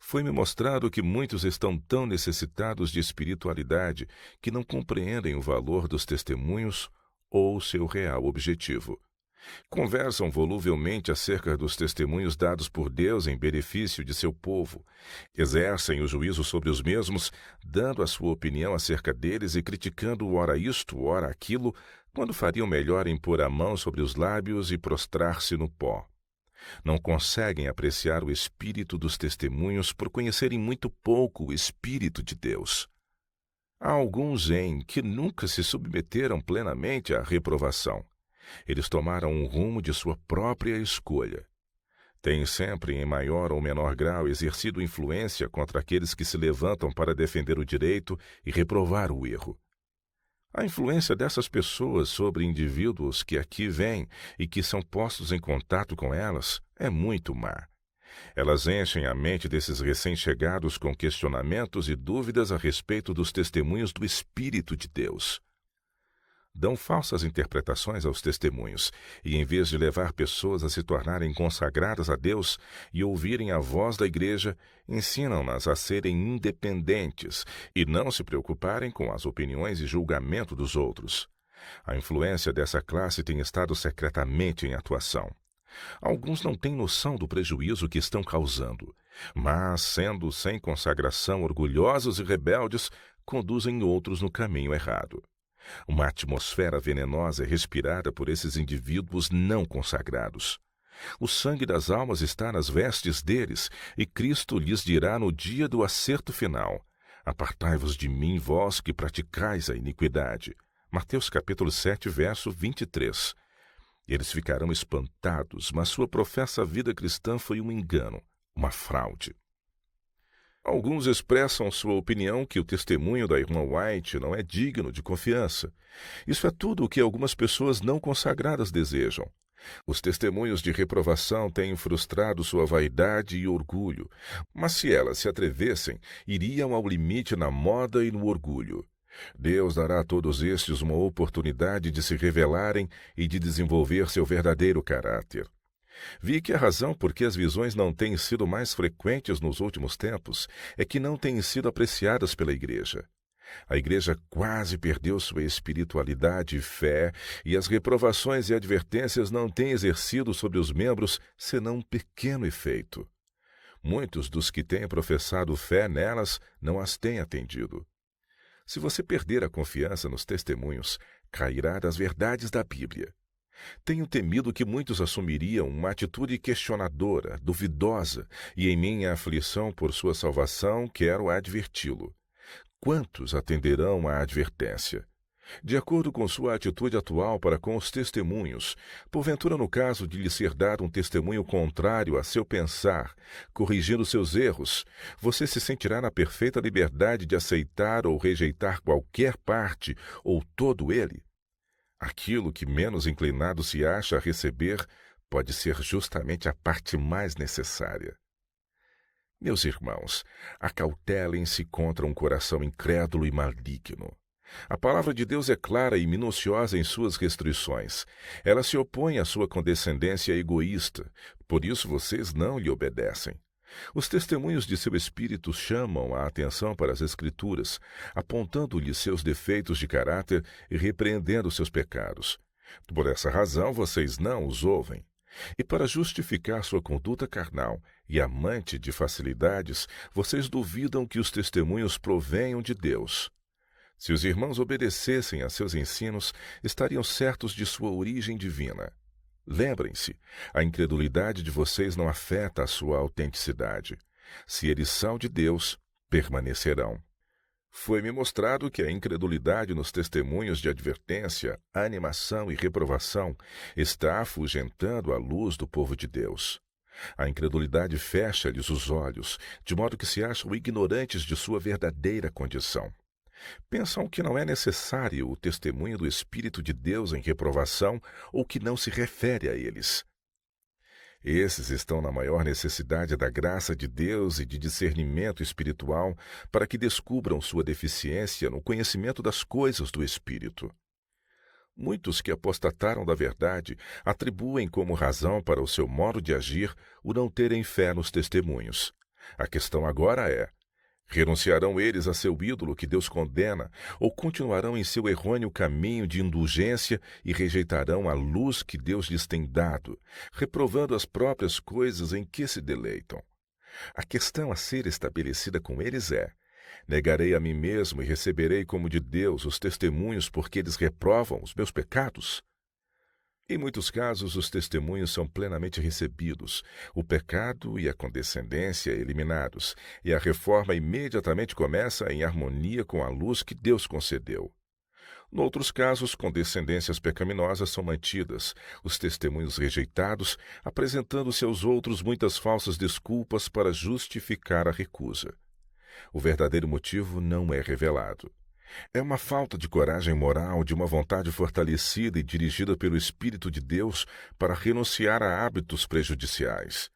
Foi-me mostrado que muitos estão tão necessitados de espiritualidade que não compreendem o valor dos testemunhos ou seu real objetivo. Conversam voluvelmente acerca dos testemunhos dados por Deus em benefício de seu povo. Exercem o juízo sobre os mesmos, dando a sua opinião acerca deles e criticando ora isto, ora aquilo, quando fariam melhor em pôr a mão sobre os lábios e prostrar-se no pó. Não conseguem apreciar o espírito dos testemunhos por conhecerem muito pouco o Espírito de Deus. Há alguns que nunca se submeteram plenamente à reprovação. Eles tomaram um rumo de sua própria escolha. Têm sempre, em maior ou menor grau, exercido influência contra aqueles que se levantam para defender o direito e reprovar o erro. A influência dessas pessoas sobre indivíduos que aqui vêm e que são postos em contato com elas é muito má. Elas enchem a mente desses recém-chegados com questionamentos e dúvidas a respeito dos testemunhos do Espírito de Deus. Dão falsas interpretações aos testemunhos e, em vez de levar pessoas a se tornarem consagradas a Deus e ouvirem a voz da igreja, ensinam-nas a serem independentes e não se preocuparem com as opiniões e julgamento dos outros. A influência dessa classe tem estado secretamente em atuação. Alguns não têm noção do prejuízo que estão causando, mas, sendo sem consagração orgulhosos e rebeldes, conduzem outros no caminho errado. Uma atmosfera venenosa é respirada por esses indivíduos não consagrados. O sangue das almas está nas vestes deles, e Cristo lhes dirá no dia do acerto final: apartai-vos de mim, vós que praticais a iniquidade. Mateus capítulo 7, verso 23. Eles ficarão espantados, mas sua professa vida cristã foi um engano, uma fraude. Alguns expressam sua opinião que o testemunho da irmã White não é digno de confiança. Isso é tudo o que algumas pessoas não consagradas desejam. Os testemunhos de reprovação têm frustrado sua vaidade e orgulho, mas se elas se atrevessem, iriam ao limite na moda e no orgulho. Deus dará a todos estes uma oportunidade de se revelarem e de desenvolver seu verdadeiro caráter. Vi que a razão por que as visões não têm sido mais frequentes nos últimos tempos é que não têm sido apreciadas pela igreja. A igreja quase perdeu sua espiritualidade e fé, e as reprovações e advertências não têm exercido sobre os membros senão um pequeno efeito. Muitos dos que têm professado fé nelas não as têm atendido. Se você perder a confiança nos testemunhos, cairá das verdades da Bíblia. Tenho temido que muitos assumiriam uma atitude questionadora, duvidosa, e em minha aflição por sua salvação quero adverti-lo. Quantos atenderão à advertência? De acordo com sua atitude atual para com os testemunhos, porventura no caso de lhe ser dado um testemunho contrário a seu pensar, corrigindo seus erros, você se sentirá na perfeita liberdade de aceitar ou rejeitar qualquer parte ou todo ele? Aquilo que menos inclinado se acha a receber pode ser justamente a parte mais necessária. Meus irmãos, acautelem-se contra um coração incrédulo e maligno. A palavra de Deus é clara e minuciosa em suas restrições. Ela se opõe à sua condescendência egoísta, por isso vocês não lhe obedecem. Os testemunhos de seu espírito chamam a atenção para as Escrituras, apontando-lhe seus defeitos de caráter e repreendendo seus pecados. Por essa razão, vocês não os ouvem. E para justificar sua conduta carnal e amante de facilidades, vocês duvidam que os testemunhos provenham de Deus. Se os irmãos obedecessem a seus ensinos, estariam certos de sua origem divina. Lembrem-se, a incredulidade de vocês não afeta a sua autenticidade. Se eles são de Deus, permanecerão. Foi-me mostrado que a incredulidade nos testemunhos de advertência, animação e reprovação está afugentando a luz do povo de Deus. A incredulidade fecha-lhes os olhos, de modo que se acham ignorantes de sua verdadeira condição. Pensam que não é necessário o testemunho do Espírito de Deus em reprovação ou que não se refere a eles. Esses estão na maior necessidade da graça de Deus e de discernimento espiritual para que descubram sua deficiência no conhecimento das coisas do Espírito. Muitos que apostataram da verdade atribuem como razão para o seu modo de agir o não terem fé nos testemunhos. A questão agora é: renunciarão eles a seu ídolo que Deus condena, ou continuarão em seu errôneo caminho de indulgência e rejeitarão a luz que Deus lhes tem dado, reprovando as próprias coisas em que se deleitam? A questão a ser estabelecida com eles é: negarei a mim mesmo e receberei como de Deus os testemunhos porque eles reprovam os meus pecados? Em muitos casos, os testemunhos são plenamente recebidos, o pecado e a condescendência eliminados, e a reforma imediatamente começa em harmonia com a luz que Deus concedeu. Noutros casos, condescendências pecaminosas são mantidas, os testemunhos rejeitados, apresentando-se aos outros muitas falsas desculpas para justificar a recusa. O verdadeiro motivo não é revelado. É uma falta de coragem moral, de uma vontade fortalecida e dirigida pelo Espírito de Deus para renunciar a hábitos prejudiciais.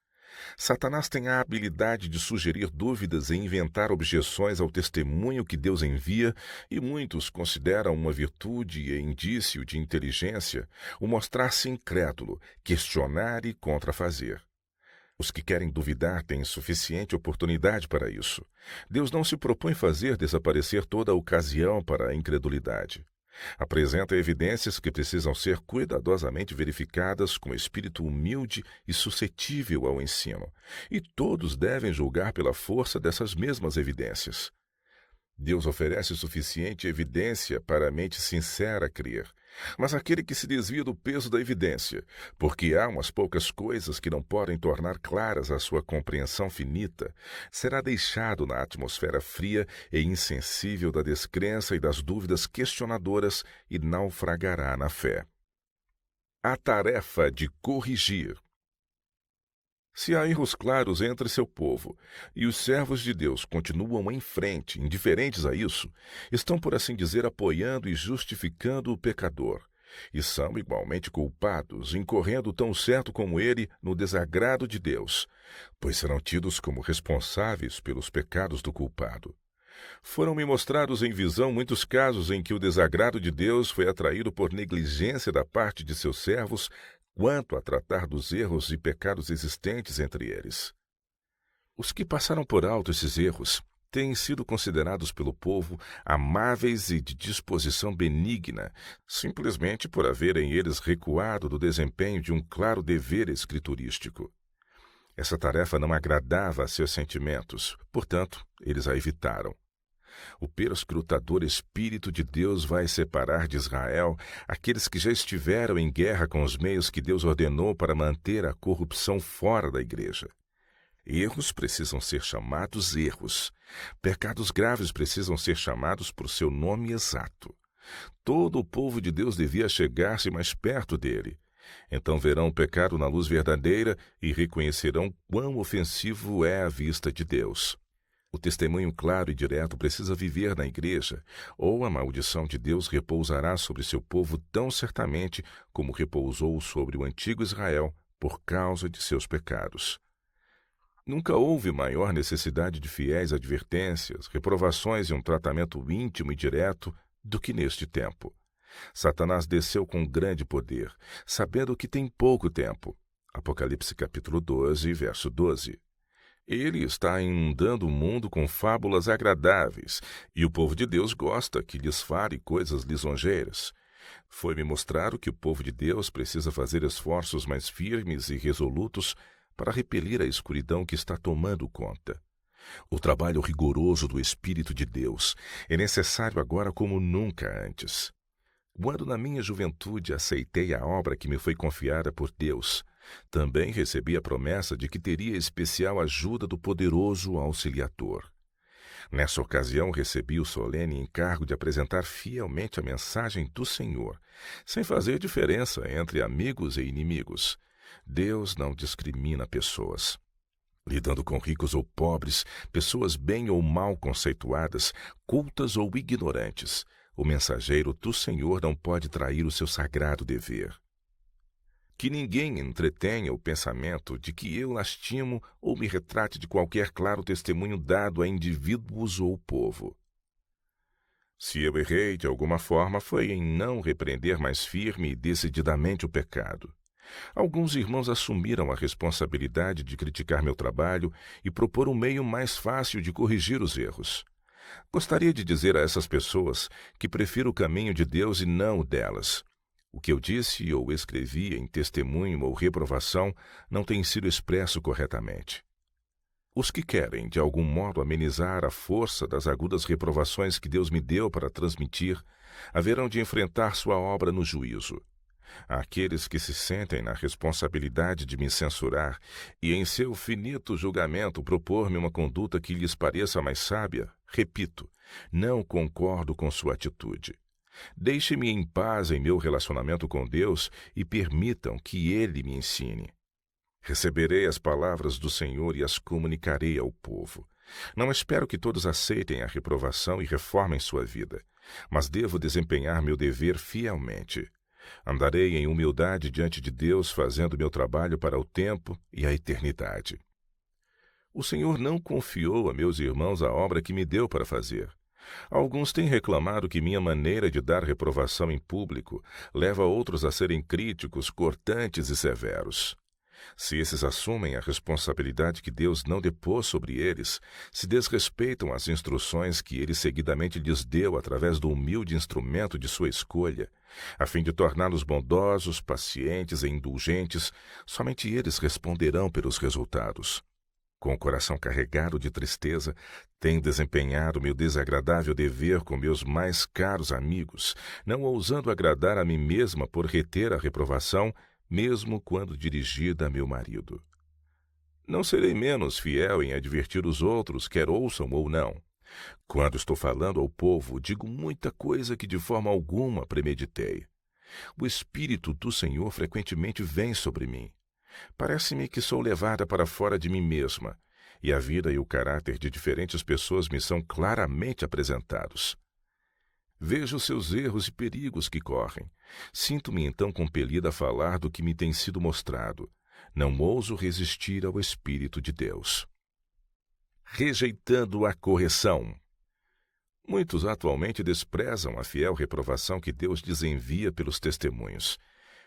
Satanás tem a habilidade de sugerir dúvidas e inventar objeções ao testemunho que Deus envia, e muitos consideram uma virtude e indício de inteligência o mostrar-se incrédulo, questionar e contrafazer. Os que querem duvidar têm suficiente oportunidade para isso. Deus não se propõe fazer desaparecer toda a ocasião para a incredulidade. Apresenta evidências que precisam ser cuidadosamente verificadas com espírito humilde e suscetível ao ensino, e todos devem julgar pela força dessas mesmas evidências. Deus oferece suficiente evidência para a mente sincera crer, mas aquele que se desvia do peso da evidência, porque há umas poucas coisas que não podem tornar claras a sua compreensão finita, será deixado na atmosfera fria e insensível da descrença e das dúvidas questionadoras e naufragará na fé. A tarefa de corrigir. Se há erros claros entre seu povo, e os servos de Deus continuam em frente, indiferentes a isso, estão, por assim dizer, apoiando e justificando o pecador, e são igualmente culpados, incorrendo tão certo como ele no desagrado de Deus, pois serão tidos como responsáveis pelos pecados do culpado. Foram-me mostrados em visão muitos casos em que o desagrado de Deus foi atraído por negligência da parte de seus servos, quanto a tratar dos erros e pecados existentes entre eles. Os que passaram por alto esses erros têm sido considerados pelo povo amáveis e de disposição benigna, simplesmente por haverem eles recuado do desempenho de um claro dever escriturístico. Essa tarefa não agradava a seus sentimentos, portanto, eles a evitaram. O perscrutador Espírito de Deus vai separar de Israel aqueles que já estiveram em guerra com os meios que Deus ordenou para manter a corrupção fora da igreja. Erros precisam ser chamados erros. Pecados graves precisam ser chamados por seu nome exato. Todo o povo de Deus devia chegar-se mais perto dele. Então verão o pecado na luz verdadeira e reconhecerão quão ofensivo é à vista de Deus. O testemunho claro e direto precisa viver na igreja, ou a maldição de Deus repousará sobre seu povo tão certamente como repousou sobre o antigo Israel por causa de seus pecados. Nunca houve maior necessidade de fiéis advertências, reprovações e um tratamento íntimo e direto do que neste tempo. Satanás desceu com grande poder, sabendo que tem pouco tempo. Apocalipse capítulo 12, verso 12. Ele está inundando o mundo com fábulas agradáveis, e o povo de Deus gosta que lhes fale coisas lisonjeiras. Foi-me mostrado que o povo de Deus precisa fazer esforços mais firmes e resolutos para repelir a escuridão que está tomando conta. O trabalho rigoroso do Espírito de Deus é necessário agora como nunca antes. Quando na minha juventude aceitei a obra que me foi confiada por Deus, também recebi a promessa de que teria especial ajuda do poderoso Auxiliador. Nessa ocasião recebi o solene encargo de apresentar fielmente a mensagem do Senhor, sem fazer diferença entre amigos e inimigos. Deus não discrimina pessoas. lidando com ricos ou pobres, pessoas bem ou mal conceituadas, cultas ou ignorantes. O mensageiro do Senhor não pode trair o seu sagrado dever. Que ninguém entretenha o pensamento de que eu lastimo ou me retrate de qualquer claro testemunho dado a indivíduos ou povo. Se eu errei de alguma forma, foi em não repreender mais firme e decididamente o pecado. Alguns irmãos assumiram a responsabilidade de criticar meu trabalho e propor um meio mais fácil de corrigir os erros. Gostaria de dizer a essas pessoas que prefiro o caminho de Deus e não o delas. O que eu disse ou escrevi em testemunho ou reprovação não tem sido expresso corretamente. Os que querem, de algum modo, amenizar a força das agudas reprovações que Deus me deu para transmitir, haverão de enfrentar sua obra no juízo. Àqueles que se sentem na responsabilidade de me censurar e, em seu finito julgamento, propor-me uma conduta que lhes pareça mais sábia, repito, não concordo com sua atitude. Deixe-me em paz em meu relacionamento com Deus e permitam que Ele me ensine. Receberei as palavras do Senhor e as comunicarei ao povo. Não espero que todos aceitem a reprovação e reformem sua vida, mas devo desempenhar meu dever fielmente. Andarei em humildade diante de Deus, fazendo meu trabalho para o tempo e a eternidade. O Senhor não confiou a meus irmãos a obra que me deu para fazer. Alguns têm reclamado que minha maneira de dar reprovação em público leva outros a serem críticos, cortantes e severos. Se esses assumem a responsabilidade que Deus não depôs sobre eles, se desrespeitam as instruções que Ele seguidamente lhes deu através do humilde instrumento de sua escolha, a fim de torná-los bondosos, pacientes e indulgentes, somente eles responderão pelos resultados. Com o coração carregado de tristeza, tenho desempenhado meu desagradável dever com meus mais caros amigos, não ousando agradar a mim mesma por reter a reprovação, mesmo quando dirigida a meu marido. Não serei menos fiel em advertir os outros, quer ouçam ou não. Quando estou falando ao povo, digo muita coisa que de forma alguma premeditei. O Espírito do Senhor frequentemente vem sobre mim. Parece-me que sou levada para fora de mim mesma, e a vida e o caráter de diferentes pessoas me são claramente apresentados. Vejo seus erros e perigos que correm. Sinto-me então compelida a falar do que me tem sido mostrado. Não ouso resistir ao Espírito de Deus. Rejeitando a correção. Muitos atualmente desprezam a fiel reprovação que Deus lhes envia pelos testemunhos.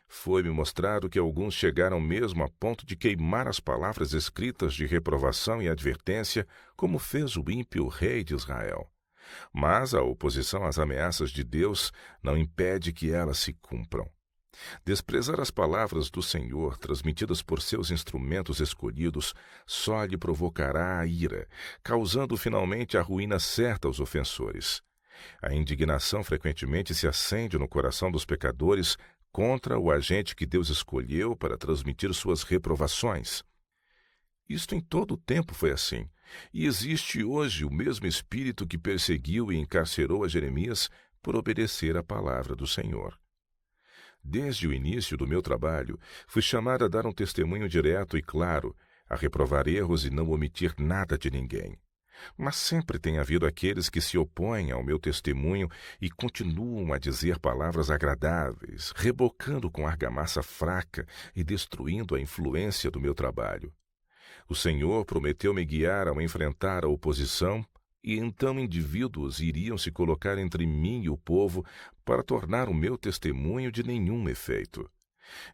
Foi-me mostrado que alguns chegaram mesmo a ponto de queimar as palavras escritas de reprovação e advertência, como fez o ímpio rei de Israel. Mas a oposição às ameaças de Deus não impede que elas se cumpram. Desprezar as palavras do Senhor, transmitidas por seus instrumentos escolhidos, só lhe provocará a ira, causando finalmente a ruína certa aos ofensores. A indignação frequentemente se acende no coração dos pecadores contra o agente que Deus escolheu para transmitir suas reprovações. Isto em todo o tempo foi assim, e existe hoje o mesmo espírito que perseguiu e encarcerou a Jeremias por obedecer à palavra do Senhor. Desde o início do meu trabalho, fui chamada a dar um testemunho direto e claro, a reprovar erros e não omitir nada de ninguém. Mas sempre tem havido aqueles que se opõem ao meu testemunho e continuam a dizer palavras agradáveis, rebocando com argamassa fraca e destruindo a influência do meu trabalho. O Senhor prometeu me guiar ao enfrentar a oposição, e então indivíduos iriam se colocar entre mim e o povo para tornar o meu testemunho de nenhum efeito.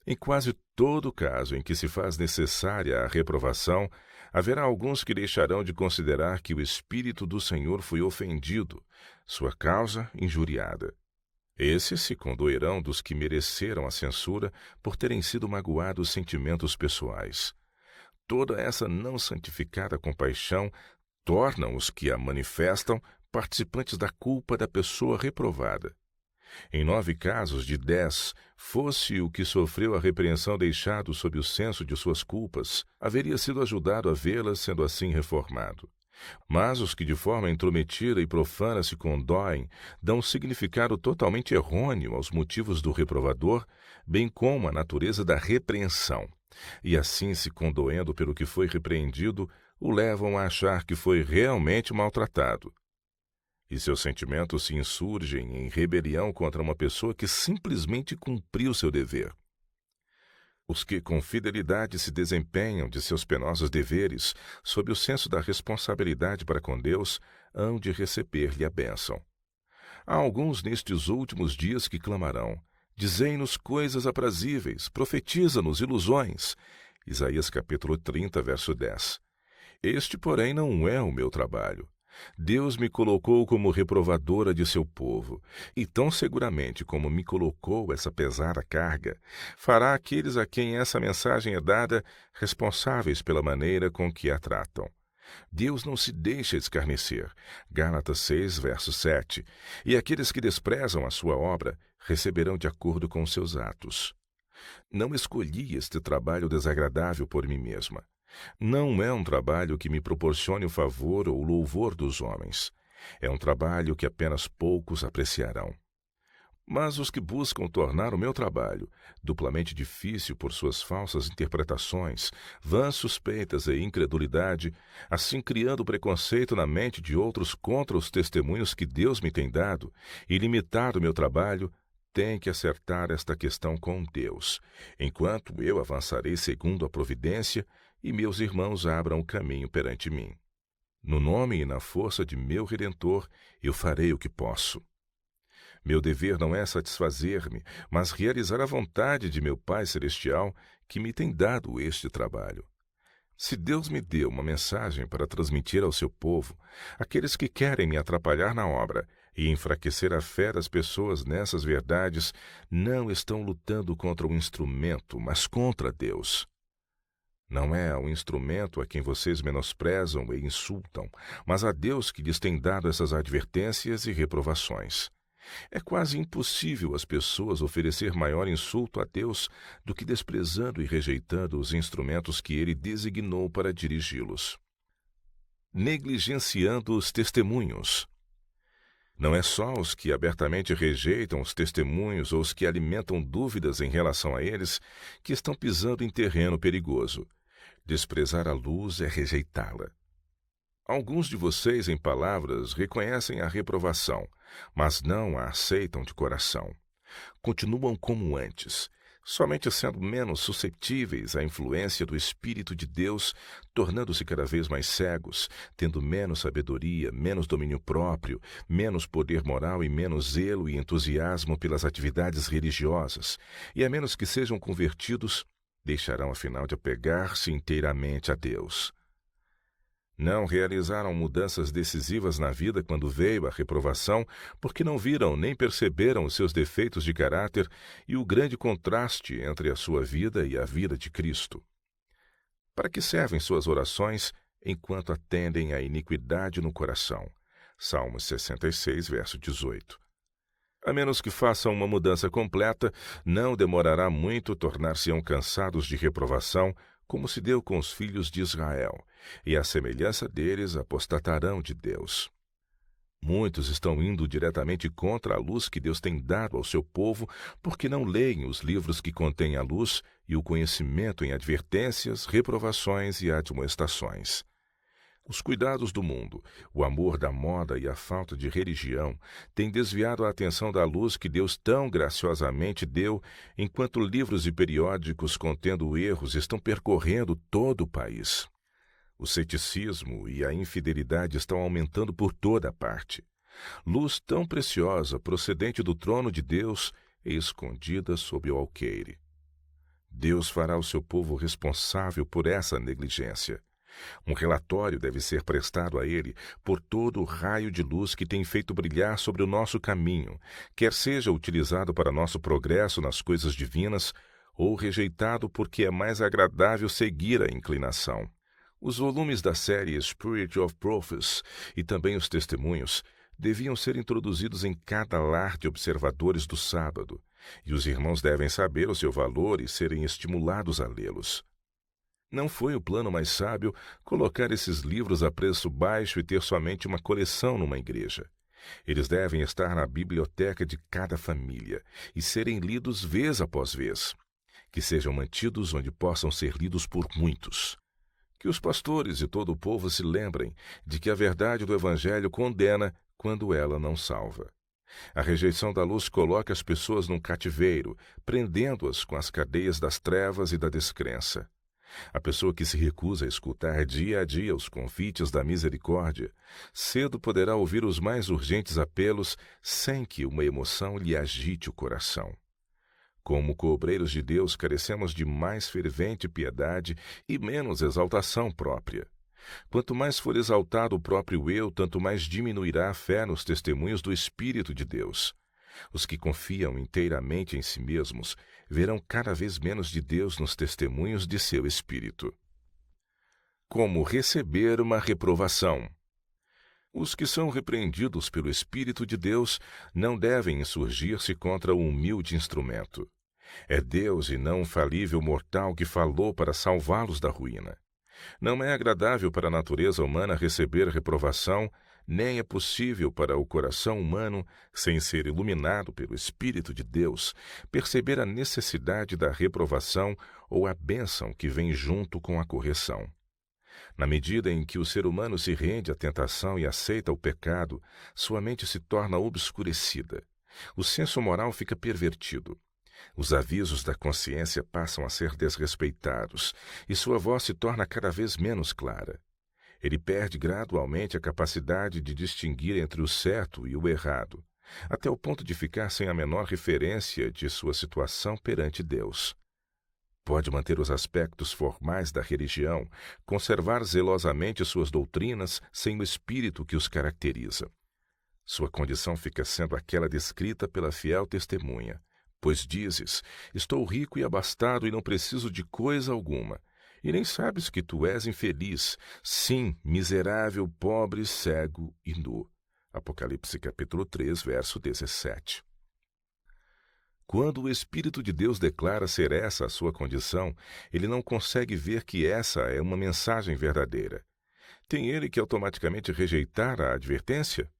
Em quase todo caso em que se faz necessária a reprovação, haverá alguns que deixarão de considerar que o Espírito do Senhor foi ofendido, sua causa injuriada. Esses se condoerão dos que mereceram a censura por terem sido magoados sentimentos pessoais. Toda essa não santificada compaixão torna os que a manifestam participantes da culpa da pessoa reprovada. Em 9 casos de 10, fosse o que sofreu a repreensão deixado sob o senso de suas culpas, haveria sido ajudado a vê-las sendo assim reformado. Mas os que de forma intrometida e profana se condoem, dão um significado totalmente errôneo aos motivos do reprovador, bem como à natureza da repreensão. E assim, se condoendo pelo que foi repreendido, o levam a achar que foi realmente maltratado. E seus sentimentos se insurgem em rebelião contra uma pessoa que simplesmente cumpriu seu dever. Os que com fidelidade se desempenham de seus penosos deveres, sob o senso da responsabilidade para com Deus, hão de receber-lhe a bênção. Há alguns nestes últimos dias que clamarão: dizei-nos coisas aprazíveis, profetiza-nos ilusões. Isaías capítulo 30, verso 10. Este, porém, não é o meu trabalho. Deus me colocou como reprovadora de seu povo, e tão seguramente como me colocou essa pesada carga, fará aqueles a quem essa mensagem é dada responsáveis pela maneira com que a tratam. Deus não se deixa escarnecer. Gálatas 6, verso 7. E aqueles que desprezam a sua obra receberão de acordo com seus atos. Não escolhi este trabalho desagradável por mim mesma. Não é um trabalho que me proporcione o favor ou o louvor dos homens. É um trabalho que apenas poucos apreciarão. Mas os que buscam tornar o meu trabalho duplamente difícil por suas falsas interpretações, vãs suspeitas e incredulidade, assim criando preconceito na mente de outros contra os testemunhos que Deus me tem dado e limitado o meu trabalho, têm que acertar esta questão com Deus, enquanto eu avançarei segundo a providência e meus irmãos abram o caminho perante mim. No nome e na força de meu Redentor, eu farei o que posso. Meu dever não é satisfazer-me, mas realizar a vontade de meu Pai Celestial, que me tem dado este trabalho. Se Deus me deu uma mensagem para transmitir ao seu povo, aqueles que querem me atrapalhar na obra e enfraquecer a fé das pessoas nessas verdades, não estão lutando contra o instrumento, mas contra Deus. Não é ao instrumento a quem vocês menosprezam e insultam, mas a Deus que lhes tem dado essas advertências e reprovações. É quase impossível às pessoas oferecer maior insulto a Deus do que desprezando e rejeitando os instrumentos que Ele designou para dirigi-los. Negligenciando os testemunhos. Não é só os que abertamente rejeitam os testemunhos ou os que alimentam dúvidas em relação a eles que estão pisando em terreno perigoso. Desprezar a luz é rejeitá-la. Alguns de vocês, em palavras, reconhecem a reprovação, mas não a aceitam de coração. Continuam como antes, somente sendo menos suscetíveis à influência do Espírito de Deus, tornando-se cada vez mais cegos, tendo menos sabedoria, menos domínio próprio, menos poder moral e menos zelo e entusiasmo pelas atividades religiosas, e a menos que sejam convertidos, deixarão afinal de apegar-se inteiramente a Deus. Não realizaram mudanças decisivas na vida quando veio a reprovação, porque não viram nem perceberam os seus defeitos de caráter e o grande contraste entre a sua vida e a vida de Cristo. Para que servem suas orações enquanto atendem à iniquidade no coração? Salmos 66, verso 18. A menos que façam uma mudança completa, não demorará muito tornar-se-ão cansados de reprovação, como se deu com os filhos de Israel, e à semelhança deles apostatarão de Deus. Muitos estão indo diretamente contra a luz que Deus tem dado ao seu povo, porque não leem os livros que contêm a luz e o conhecimento em advertências, reprovações e admoestações. Os cuidados do mundo, o amor da moda e a falta de religião têm desviado a atenção da luz que Deus tão graciosamente deu, enquanto livros e periódicos contendo erros estão percorrendo todo o país. O ceticismo e a infidelidade estão aumentando por toda parte. Luz tão preciosa procedente do trono de Deus e escondida sob o alqueire. Deus fará o seu povo responsável por essa negligência. Um relatório deve ser prestado a ele por todo o raio de luz que tem feito brilhar sobre o nosso caminho, quer seja utilizado para nosso progresso nas coisas divinas ou rejeitado porque é mais agradável seguir a inclinação. Os volumes da série Spirit of Prophets e também os testemunhos deviam ser introduzidos em cada lar de observadores do sábado, e os irmãos devem saber o seu valor e serem estimulados a lê-los. Não foi o plano mais sábio colocar esses livros a preço baixo e ter somente uma coleção numa igreja. Eles devem estar na biblioteca de cada família e serem lidos vez após vez. que sejam mantidos onde possam ser lidos por muitos. Que os pastores e todo o povo se lembrem de que a verdade do Evangelho condena quando ela não salva. A rejeição da luz coloca as pessoas num cativeiro, prendendo-as com as cadeias das trevas e da descrença. A pessoa que se recusa a escutar dia a dia os convites da misericórdia, cedo poderá ouvir os mais urgentes apelos sem que uma emoção lhe agite o coração. Como coobreiros de Deus, carecemos de mais fervente piedade e menos exaltação própria. Quanto mais for exaltado o próprio eu, tanto mais diminuirá a fé nos testemunhos do Espírito de Deus. Os que confiam inteiramente em si mesmos verão cada vez menos de Deus nos testemunhos de seu Espírito. Como receber uma reprovação? Os que são repreendidos pelo Espírito de Deus não devem insurgir-se contra o humilde instrumento. É Deus e não um falível mortal que falou para salvá-los da ruína. Não é agradável para a natureza humana receber reprovação, nem é possível para o coração humano, sem ser iluminado pelo Espírito de Deus, perceber a necessidade da reprovação ou a bênção que vem junto com a correção. Na medida em que o ser humano se rende à tentação e aceita o pecado, sua mente se torna obscurecida. O senso moral fica pervertido. Os avisos da consciência passam a ser desrespeitados e sua voz se torna cada vez menos clara. Ele perde gradualmente a capacidade de distinguir entre o certo e o errado, até o ponto de ficar sem a menor referência de sua situação perante Deus. Pode manter os aspectos formais da religião, conservar zelosamente suas doutrinas sem o espírito que os caracteriza. Sua condição fica sendo aquela descrita pela fiel testemunha. Pois dizes, estou rico e abastado e não preciso de coisa alguma. E nem sabes que tu és infeliz, sim, miserável, pobre, cego e nu. Apocalipse capítulo 3, verso 17. Quando o Espírito de Deus declara ser essa a sua condição, ele não consegue ver que essa é uma mensagem verdadeira. Tem ele que automaticamente rejeitar a advertência?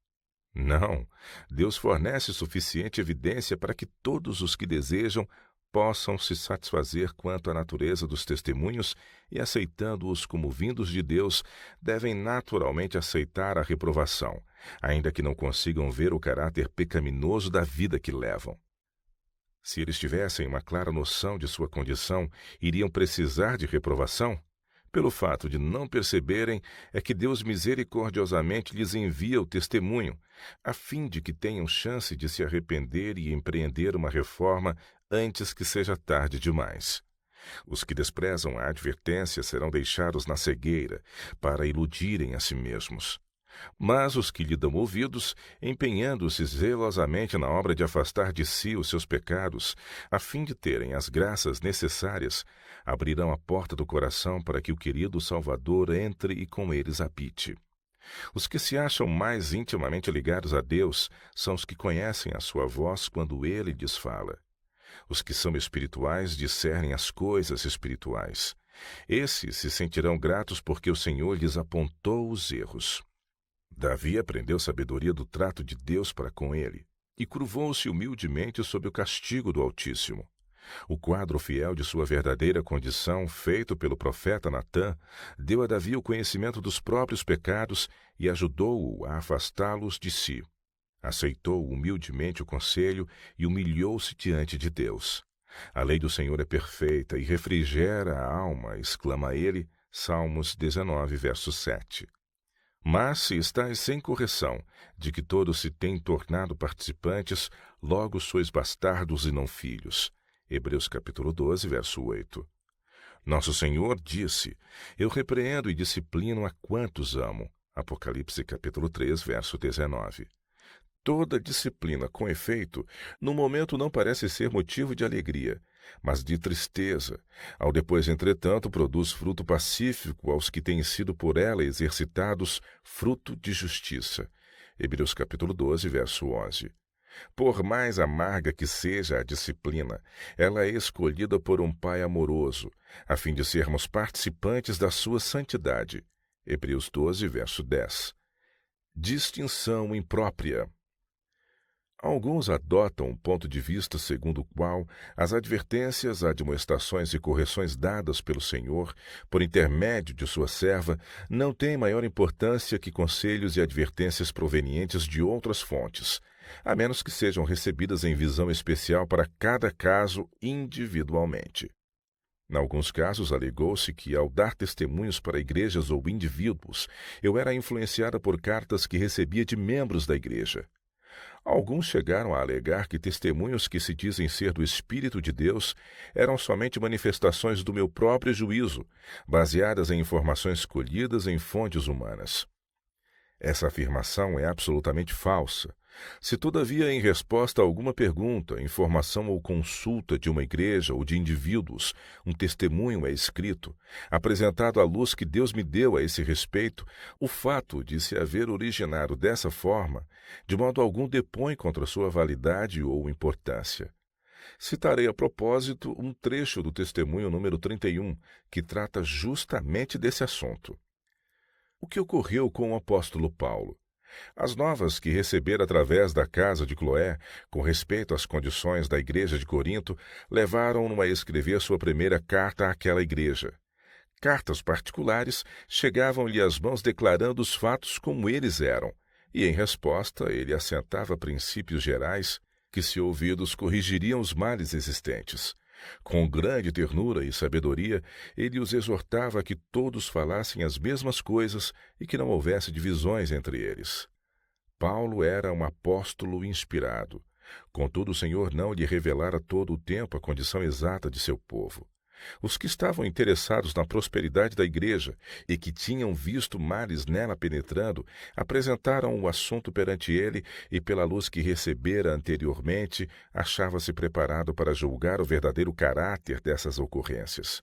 Não. Deus fornece suficiente evidência para que todos os que desejam possam se satisfazer quanto à natureza dos testemunhos e, aceitando-os como vindos de Deus, devem naturalmente aceitar a reprovação, ainda que não consigam ver o caráter pecaminoso da vida que levam. Se eles tivessem uma clara noção de sua condição, iriam precisar de reprovação? Pelo fato de não perceberem, é que Deus misericordiosamente lhes envia o testemunho, a fim de que tenham chance de se arrepender e empreender uma reforma antes que seja tarde demais. Os que desprezam a advertência serão deixados na cegueira para iludirem a si mesmos. Mas os que lhe dão ouvidos, empenhando-se zelosamente na obra de afastar de si os seus pecados, a fim de terem as graças necessárias, abrirão a porta do coração para que o querido Salvador entre e com eles habite. Os que se acham mais intimamente ligados a Deus são os que conhecem a sua voz quando ele lhes fala. Os que são espirituais discernem as coisas espirituais. Esses se sentirão gratos porque o Senhor lhes apontou os erros. Davi aprendeu sabedoria do trato de Deus para com ele e curvou-se humildemente sob o castigo do Altíssimo. O quadro fiel de sua verdadeira condição, feito pelo profeta Natã, deu a Davi o conhecimento dos próprios pecados e ajudou-o a afastá-los de si. Aceitou humildemente o conselho e humilhou-se diante de Deus. A lei do Senhor é perfeita e refrigera a alma, exclama ele, Salmos 19, verso 7. Mas se estáis sem correção, de que todos se têm tornado participantes, logo sois bastardos e não filhos. Hebreus capítulo 12, verso 8. Nosso Senhor disse, eu repreendo e disciplino a quantos amo. Apocalipse capítulo 3, verso 19. Toda disciplina, com efeito, no momento não parece ser motivo de alegria, mas de tristeza. Ao depois, entretanto, produz fruto pacífico aos que têm sido por ela exercitados, fruto de justiça. Hebreus capítulo 12, verso 11. Por mais amarga que seja a disciplina, ela é escolhida por um Pai amoroso, a fim de sermos participantes da sua santidade. Hebreus 12, verso 10. Distinção imprópria. Alguns adotam um ponto de vista segundo o qual as advertências, admoestações e correções dadas pelo Senhor, por intermédio de sua serva, não têm maior importância que conselhos e advertências provenientes de outras fontes, a menos que sejam recebidas em visão especial para cada caso individualmente. Em alguns casos, alegou-se que, ao dar testemunhos para igrejas ou indivíduos, eu era influenciada por cartas que recebia de membros da igreja. Alguns chegaram a alegar que testemunhos que se dizem ser do Espírito de Deus eram somente manifestações do meu próprio juízo, baseadas em informações colhidas em fontes humanas. Essa afirmação é absolutamente falsa. Se, todavia, em resposta a alguma pergunta, informação ou consulta de uma igreja ou de indivíduos, um testemunho é escrito, apresentado à luz que Deus me deu a esse respeito, o fato de se haver originado dessa forma, de modo algum depõe contra sua validade ou importância. Citarei a propósito um trecho do testemunho número 31, que trata justamente desse assunto. O que ocorreu com o apóstolo Paulo? As novas que recebera através da casa de Cloé, com respeito às condições da igreja de Corinto, levaram-no a escrever sua primeira carta àquela igreja. Cartas particulares chegavam-lhe às mãos declarando os fatos como eles eram, e, em resposta, ele assentava princípios gerais que, se ouvidos, corrigiriam os males existentes. Com grande ternura e sabedoria, ele os exortava a que todos falassem as mesmas coisas e que não houvesse divisões entre eles. Paulo era um apóstolo inspirado. Contudo, o Senhor não lhe revelara todo o tempo a condição exata de seu povo. Os que estavam interessados na prosperidade da igreja e que tinham visto males nela penetrando, apresentaram o assunto perante ele e, pela luz que recebera anteriormente, achava-se preparado para julgar o verdadeiro caráter dessas ocorrências.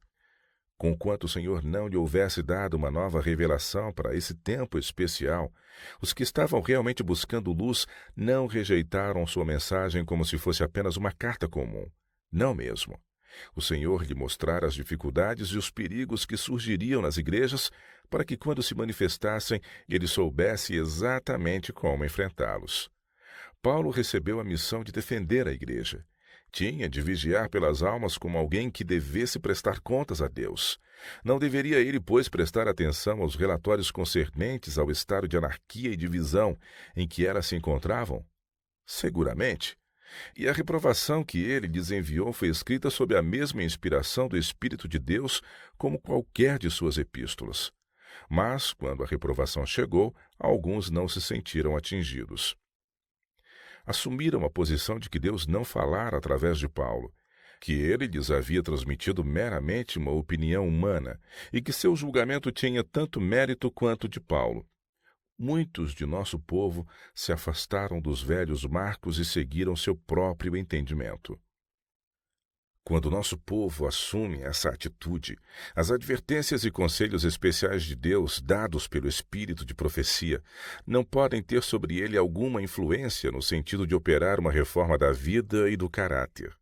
Conquanto o Senhor não lhe houvesse dado uma nova revelação para esse tempo especial, os que estavam realmente buscando luz não rejeitaram sua mensagem como se fosse apenas uma carta comum. Não mesmo. O Senhor lhe mostrara as dificuldades e os perigos que surgiriam nas igrejas, para que, quando se manifestassem, ele soubesse exatamente como enfrentá-los. Paulo recebeu a missão de defender a igreja. Tinha de vigiar pelas almas como alguém que devesse prestar contas a Deus. Não deveria ele, pois, prestar atenção aos relatórios concernentes ao estado de anarquia e divisão em que elas se encontravam? Seguramente. E a reprovação que ele lhes enviou foi escrita sob a mesma inspiração do Espírito de Deus como qualquer de suas epístolas. Mas, quando a reprovação chegou, alguns não se sentiram atingidos. Assumiram a posição de que Deus não falara através de Paulo, que ele lhes havia transmitido meramente uma opinião humana e que seu julgamento tinha tanto mérito quanto de Paulo. Muitos de nosso povo se afastaram dos velhos marcos e seguiram seu próprio entendimento. Quando nosso povo assume essa atitude, as advertências e conselhos especiais de Deus dados pelo Espírito de profecia não podem ter sobre ele alguma influência no sentido de operar uma reforma da vida e do caráter.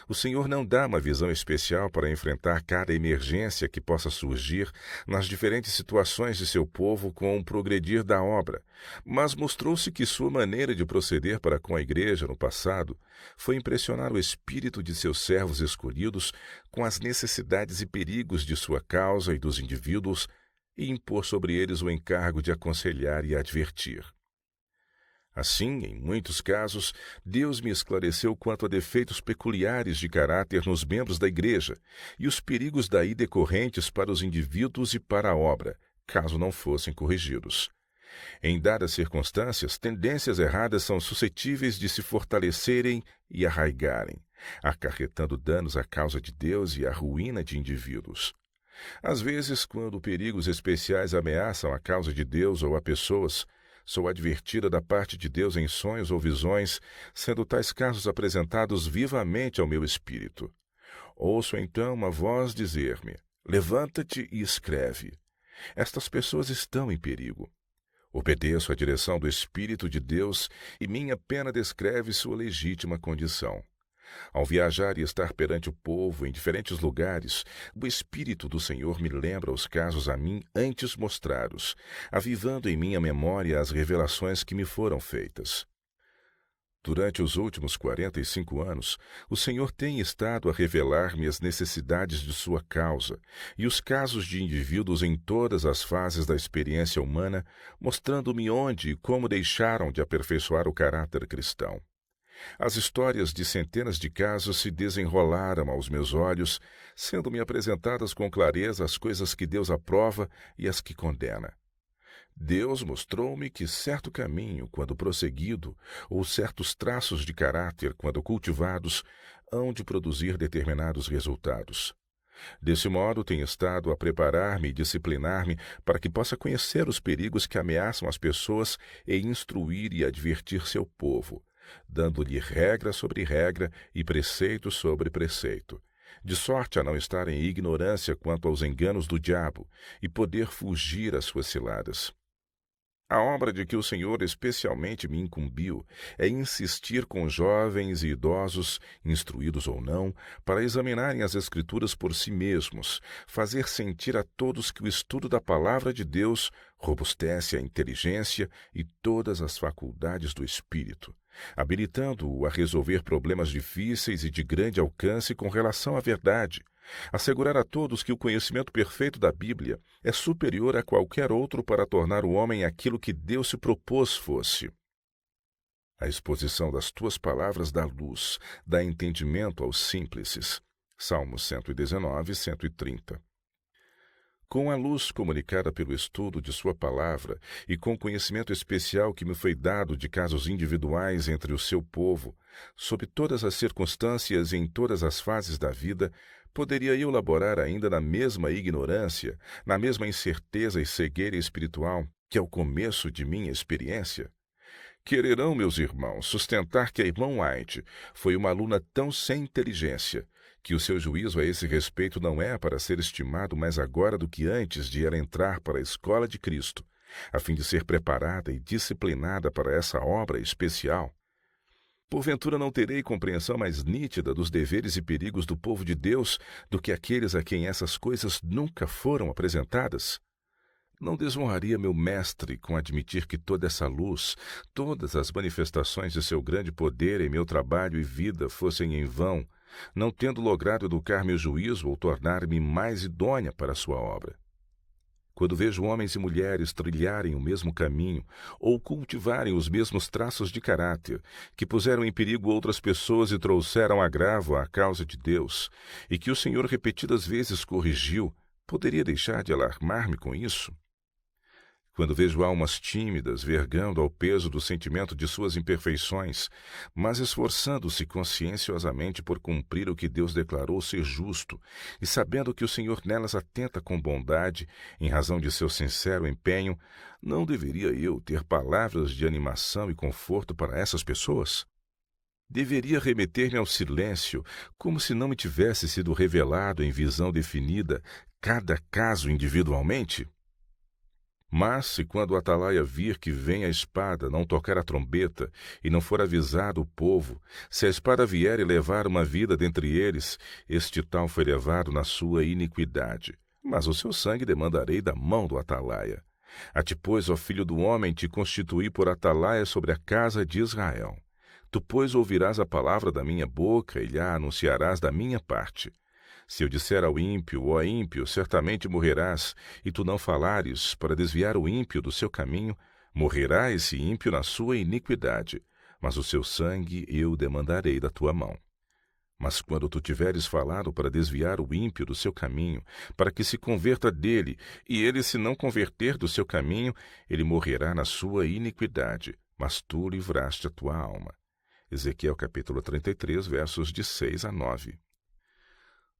O Senhor não dá uma visão especial para enfrentar cada emergência que possa surgir nas diferentes situações de seu povo com o progredir da obra, mas mostrou-se que sua maneira de proceder para com a igreja no passado foi impressionar o espírito de seus servos escolhidos com as necessidades e perigos de sua causa e dos indivíduos e impor sobre eles o encargo de aconselhar e advertir. Assim, em muitos casos, Deus me esclareceu quanto a defeitos peculiares de caráter nos membros da igreja e os perigos daí decorrentes para os indivíduos e para a obra, caso não fossem corrigidos. Em dadas circunstâncias, tendências erradas são suscetíveis de se fortalecerem e arraigarem, acarretando danos à causa de Deus e à ruína de indivíduos. Às vezes, quando perigos especiais ameaçam a causa de Deus ou a pessoas, sou advertida da parte de Deus em sonhos ou visões, sendo tais casos apresentados vivamente ao meu espírito. Ouço então uma voz dizer-me: levanta-te e escreve. Estas pessoas estão em perigo. Obedeço à direção do Espírito de Deus e minha pena descreve sua legítima condição. Ao viajar e estar perante o povo em diferentes lugares, o Espírito do Senhor me lembra os casos a mim antes mostrados, avivando em minha memória as revelações que me foram feitas. Durante os últimos 45 anos, o Senhor tem estado a revelar-me as necessidades de sua causa e os casos de indivíduos em todas as fases da experiência humana, mostrando-me onde e como deixaram de aperfeiçoar o caráter cristão. As histórias de centenas de casos se desenrolaram aos meus olhos, sendo-me apresentadas com clareza as coisas que Deus aprova e as que condena. Deus mostrou-me que certo caminho, quando prosseguido, ou certos traços de caráter, quando cultivados, hão de produzir determinados resultados. Desse modo, tenho estado a preparar-me e disciplinar-me para que possa conhecer os perigos que ameaçam as pessoas e instruir e advertir seu povo, dando-lhe regra sobre regra e preceito sobre preceito, de sorte a não estar em ignorância quanto aos enganos do diabo e poder fugir às suas ciladas. A obra de que o Senhor especialmente me incumbiu é insistir com jovens e idosos, instruídos ou não, para examinarem as Escrituras por si mesmos, fazer sentir a todos que o estudo da Palavra de Deus robustece a inteligência e todas as faculdades do espírito, habilitando-o a resolver problemas difíceis e de grande alcance com relação à verdade, assegurar a todos que o conhecimento perfeito da Bíblia é superior a qualquer outro para tornar o homem aquilo que Deus se propôs fosse. A exposição das tuas palavras dá luz, dá entendimento aos simples. Salmos 119, 130. Com a luz comunicada pelo estudo de sua palavra e com o conhecimento especial que me foi dado de casos individuais entre o seu povo, sob todas as circunstâncias e em todas as fases da vida, poderia eu laborar ainda na mesma ignorância, na mesma incerteza e cegueira espiritual que é o começo de minha experiência? Quererão, meus irmãos, sustentar que a irmã White foi uma aluna tão sem inteligência, que o seu juízo a esse respeito não é para ser estimado mais agora do que antes de ela entrar para a escola de Cristo, a fim de ser preparada e disciplinada para essa obra especial? Porventura não terei compreensão mais nítida dos deveres e perigos do povo de Deus do que aqueles a quem essas coisas nunca foram apresentadas? Não desonraria meu mestre com admitir que toda essa luz, todas as manifestações de seu grande poder em meu trabalho e vida fossem em vão, não tendo logrado educar meu juízo ou tornar-me mais idônea para a sua obra? Quando vejo homens e mulheres trilharem o mesmo caminho ou cultivarem os mesmos traços de caráter, que puseram em perigo outras pessoas e trouxeram agravo à causa de Deus, e que o Senhor repetidas vezes corrigiu, poderia deixar de alarmar-me com isso? Quando vejo almas tímidas vergando ao peso do sentimento de suas imperfeições, mas esforçando-se conscienciosamente por cumprir o que Deus declarou ser justo, e sabendo que o Senhor nelas atenta com bondade, em razão de seu sincero empenho, não deveria eu ter palavras de animação e conforto para essas pessoas? Deveria remeter-me ao silêncio, como se não me tivesse sido revelado em visão definida cada caso individualmente? Mas, se quando o atalaia vir que vem a espada, não tocar a trombeta, e não for avisado o povo, se a espada vier e levar uma vida dentre eles, este tal foi levado na sua iniquidade. Mas o seu sangue demandarei da mão do atalaia. A ti, pois, ó filho do homem, te constituí por atalaia sobre a casa de Israel. Tu, pois, ouvirás a palavra da minha boca e lhe anunciarás da minha parte. Se eu disser ao ímpio, ó ímpio, certamente morrerás, e tu não falares para desviar o ímpio do seu caminho, morrerá esse ímpio na sua iniquidade, mas o seu sangue eu demandarei da tua mão. Mas quando tu tiveres falado para desviar o ímpio do seu caminho, para que se converta dele, e ele se não converter do seu caminho, ele morrerá na sua iniquidade, mas tu livraste a tua alma. Ezequiel capítulo 33, versos de 6 a 9.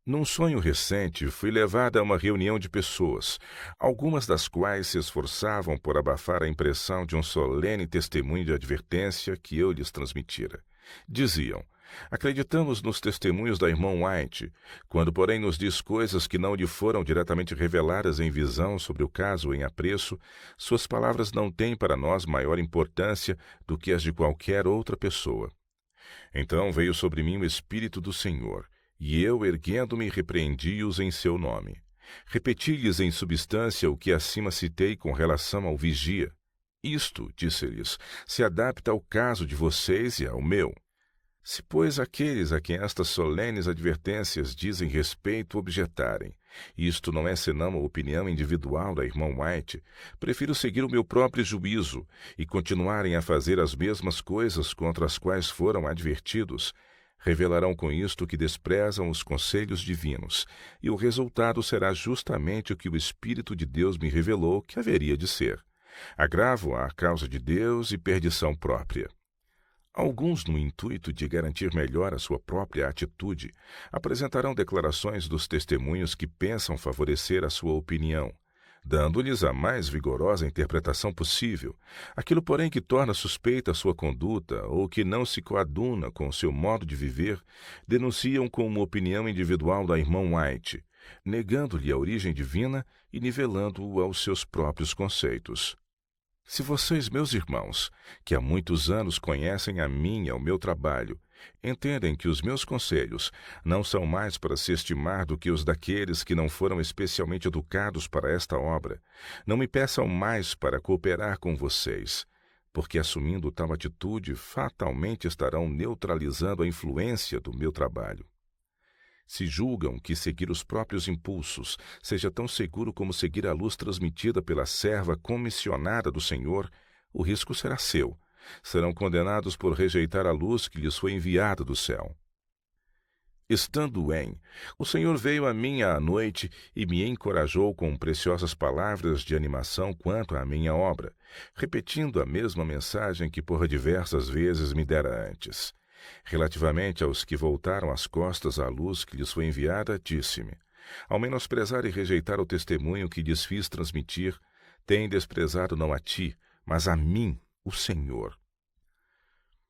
Num sonho recente, fui levada a uma reunião de pessoas, algumas das quais se esforçavam por abafar a impressão de um solene testemunho de advertência que eu lhes transmitira. Diziam: acreditamos nos testemunhos da irmã White, quando, porém, nos diz coisas que não lhe foram diretamente reveladas em visão sobre o caso ou em apreço, suas palavras não têm para nós maior importância do que as de qualquer outra pessoa. Então veio sobre mim o Espírito do Senhor, e eu, erguendo-me, repreendi-os em seu nome. Repeti-lhes em substância o que acima citei com relação ao vigia. Isto, disse-lhes, se adapta ao caso de vocês e ao meu. Se, pois, aqueles a quem estas solenes advertências dizem respeito objetarem, isto não é senão a opinião individual da irmã White, prefiro seguir o meu próprio juízo e continuarem a fazer as mesmas coisas contra as quais foram advertidos, revelarão com isto que desprezam os conselhos divinos, e o resultado será justamente o que o Espírito de Deus me revelou que haveria de ser: agravo à causa de Deus e perdição própria. Alguns, no intuito de garantir melhor a sua própria atitude, apresentarão declarações dos testemunhos que pensam favorecer a sua opinião, dando-lhes a mais vigorosa interpretação possível. Aquilo, porém, que torna suspeita a sua conduta ou que não se coaduna com seu modo de viver, denunciam como opinião individual da irmã White, negando-lhe a origem divina e nivelando-o aos seus próprios conceitos. Se vocês, meus irmãos, que há muitos anos conhecem a mim e ao meu trabalho, entendem que os meus conselhos não são mais para se estimar do que os daqueles que não foram especialmente educados para esta obra, não me peçam mais para cooperar com vocês, porque assumindo tal atitude, fatalmente estarão neutralizando a influência do meu trabalho. Se julgam que seguir os próprios impulsos seja tão seguro como seguir a luz transmitida pela serva comissionada do Senhor, o risco será seu. Serão condenados por rejeitar a luz que lhes foi enviada do céu. Estando o Senhor veio a mim à noite e me encorajou com preciosas palavras de animação quanto à minha obra, repetindo a mesma mensagem que por diversas vezes me dera antes. Relativamente aos que voltaram as costas à luz que lhes foi enviada, disse-me: ao menosprezar e rejeitar o testemunho que lhes fiz transmitir, têm desprezado não a ti, mas a mim, o Senhor.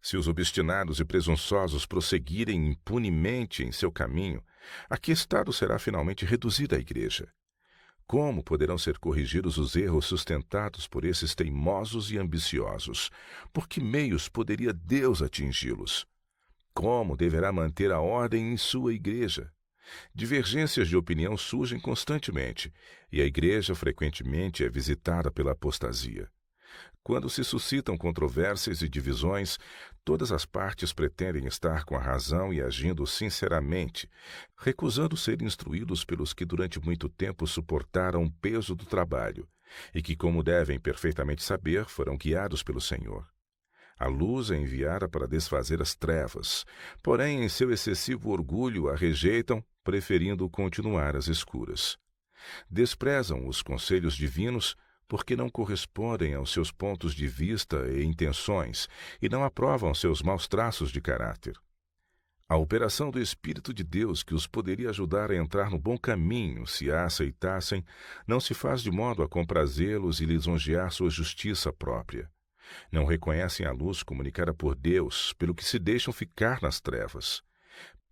Se os obstinados e presunçosos prosseguirem impunemente em seu caminho, a que estado será finalmente reduzida a Igreja? Como poderão ser corrigidos os erros sustentados por esses teimosos e ambiciosos? Por que meios poderia Deus atingi-los? Como deverá manter a ordem em sua Igreja? Divergências de opinião surgem constantemente, e a Igreja frequentemente é visitada pela apostasia. Quando se suscitam controvérsias e divisões, todas as partes pretendem estar com a razão e agindo sinceramente, recusando ser instruídos pelos que durante muito tempo suportaram o peso do trabalho, e que, como devem perfeitamente saber, foram guiados pelo Senhor. A luz é enviada para desfazer as trevas, porém, em seu excessivo orgulho, a rejeitam, preferindo continuar às escuras. Desprezam os conselhos divinos, porque não correspondem aos seus pontos de vista e intenções, e não aprovam seus maus traços de caráter. A operação do Espírito de Deus, que os poderia ajudar a entrar no bom caminho, se a aceitassem, não se faz de modo a comprazê-los e lisonjear sua justiça própria. Não reconhecem a luz comunicada por Deus, pelo que se deixam ficar nas trevas.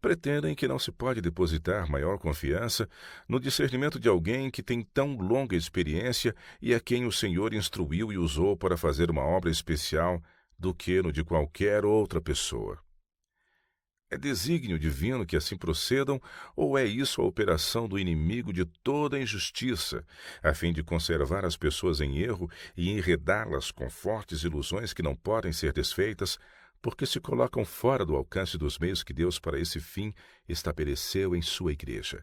Pretendem que não se pode depositar maior confiança no discernimento de alguém que tem tão longa experiência e a quem o Senhor instruiu e usou para fazer uma obra especial do que no de qualquer outra pessoa. É desígnio divino que assim procedam, ou é isso a operação do inimigo de toda a injustiça, a fim de conservar as pessoas em erro e enredá-las com fortes ilusões que não podem ser desfeitas, porque se colocam fora do alcance dos meios que Deus para esse fim estabeleceu em sua Igreja?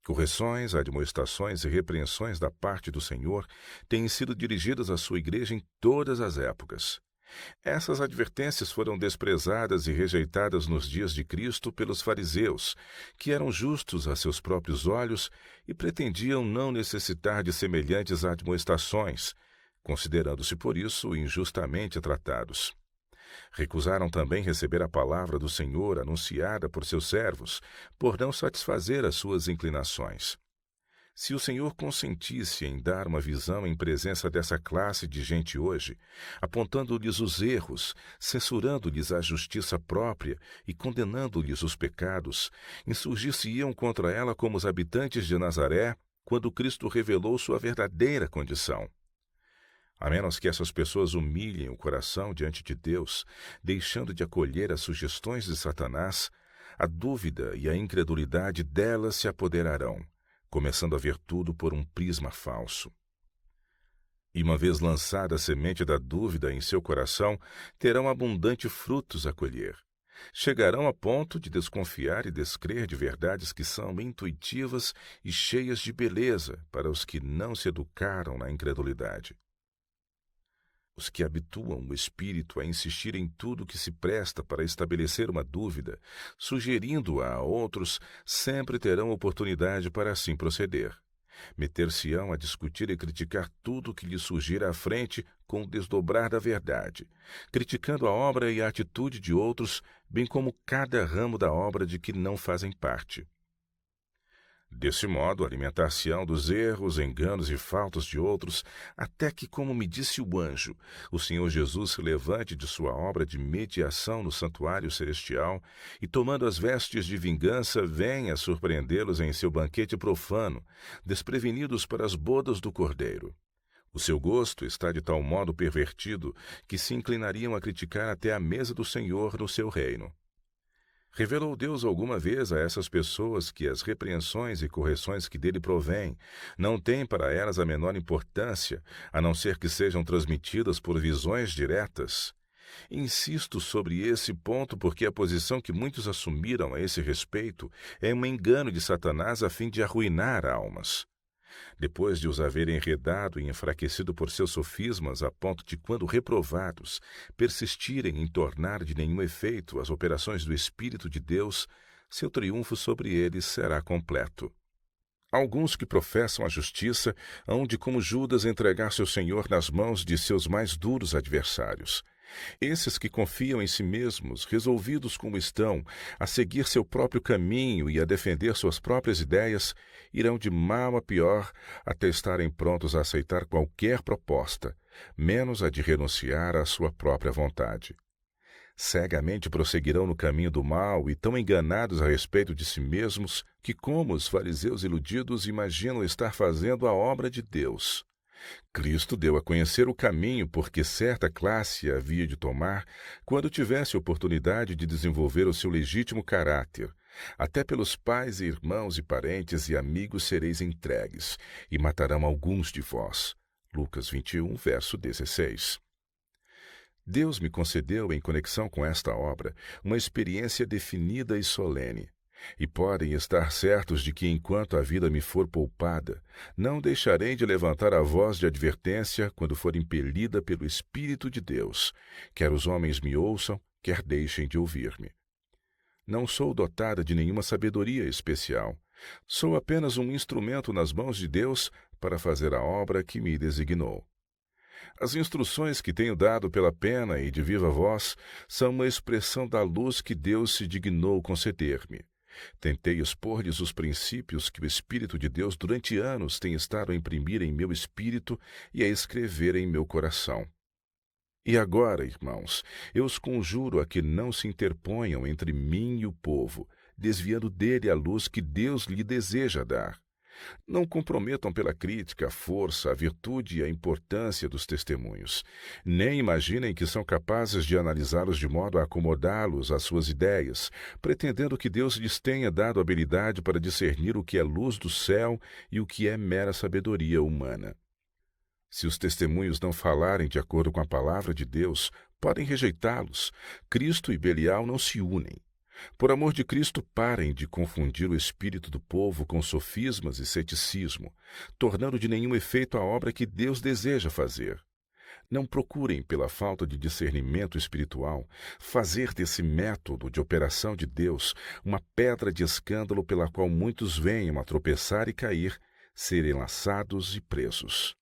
Correções, admoestações e repreensões da parte do Senhor têm sido dirigidas à sua Igreja em todas as épocas. Essas advertências foram desprezadas e rejeitadas nos dias de Cristo pelos fariseus, que eram justos a seus próprios olhos e pretendiam não necessitar de semelhantes admoestações, considerando-se por isso injustamente tratados. Recusaram também receber a palavra do Senhor anunciada por seus servos, por não satisfazer as suas inclinações. Se o Senhor consentisse em dar uma visão em presença dessa classe de gente hoje, apontando-lhes os erros, censurando-lhes a justiça própria e condenando-lhes os pecados, insurgir-se-iam contra ela como os habitantes de Nazaré, quando Cristo revelou sua verdadeira condição. A menos que essas pessoas humilhem o coração diante de Deus, deixando de acolher as sugestões de Satanás, a dúvida e a incredulidade delas se apoderarão, começando a ver tudo por um prisma falso. E uma vez lançada a semente da dúvida em seu coração, terão abundante frutos a colher. Chegarão a ponto de desconfiar e descrer de verdades que são intuitivas e cheias de beleza para os que não se educaram na incredulidade. Os que habituam o espírito a insistir em tudo que se presta para estabelecer uma dúvida, sugerindo-a a outros, sempre terão oportunidade para assim proceder. Meter-se-ão a discutir e criticar tudo que lhes surgir à frente com o desdobrar da verdade, criticando a obra e a atitude de outros, bem como cada ramo da obra de que não fazem parte. Desse modo, alimentar-se-ão dos erros, enganos e faltas de outros, até que, como me disse o anjo, o Senhor Jesus se levante de sua obra de mediação no santuário celestial e, tomando as vestes de vingança, venha surpreendê-los em seu banquete profano, desprevenidos para as bodas do Cordeiro. O seu gosto está de tal modo pervertido que se inclinariam a criticar até a mesa do Senhor no seu reino. Revelou Deus alguma vez a essas pessoas que as repreensões e correções que dele provêm não têm para elas a menor importância, a não ser que sejam transmitidas por visões diretas? Insisto sobre esse ponto porque a posição que muitos assumiram a esse respeito é um engano de Satanás a fim de arruinar almas. Depois de os haverem enredado e enfraquecido por seus sofismas, a ponto de, quando reprovados, persistirem em tornar de nenhum efeito as operações do Espírito de Deus, seu triunfo sobre eles será completo. Alguns que professam a justiça hão de, como Judas, entregar seu Senhor nas mãos de seus mais duros adversários. Esses que confiam em si mesmos, resolvidos como estão, a seguir seu próprio caminho e a defender suas próprias ideias, irão de mal a pior até estarem prontos a aceitar qualquer proposta, menos a de renunciar à sua própria vontade. Cegamente prosseguirão no caminho do mal e tão enganados a respeito de si mesmos que, como os fariseus iludidos, imaginam estar fazendo a obra de Deus. Cristo deu a conhecer o caminho porque certa classe havia de tomar quando tivesse oportunidade de desenvolver o seu legítimo caráter. Até pelos pais e irmãos e parentes e amigos sereis entregues, e matarão alguns de vós. Lucas 21, verso 16. Deus me concedeu, em conexão com esta obra, uma experiência definida e solene. E podem estar certos de que, enquanto a vida me for poupada, não deixarei de levantar a voz de advertência quando for impelida pelo Espírito de Deus, quer os homens me ouçam, quer deixem de ouvir-me. Não sou dotada de nenhuma sabedoria especial. Sou apenas um instrumento nas mãos de Deus para fazer a obra que me designou. As instruções que tenho dado pela pena e de viva voz são uma expressão da luz que Deus se dignou conceder-me. Tentei expor-lhes os princípios que o Espírito de Deus durante anos tem estado a imprimir em meu espírito e a escrever em meu coração. E agora, irmãos, eu os conjuro a que não se interponham entre mim e o povo, desviando dele a luz que Deus lhe deseja dar. Não comprometam pela crítica a força, a virtude e a importância dos testemunhos. Nem imaginem que são capazes de analisá-los de modo a acomodá-los às suas ideias, pretendendo que Deus lhes tenha dado habilidade para discernir o que é luz do céu e o que é mera sabedoria humana. Se os testemunhos não falarem de acordo com a palavra de Deus, podem rejeitá-los. Cristo e Belial não se unem. Por amor de Cristo, parem de confundir o espírito do povo com sofismas e ceticismo, tornando de nenhum efeito a obra que Deus deseja fazer. Não procurem, pela falta de discernimento espiritual, fazer desse método de operação de Deus uma pedra de escândalo pela qual muitos venham a tropeçar e cair, serem laçados e presos.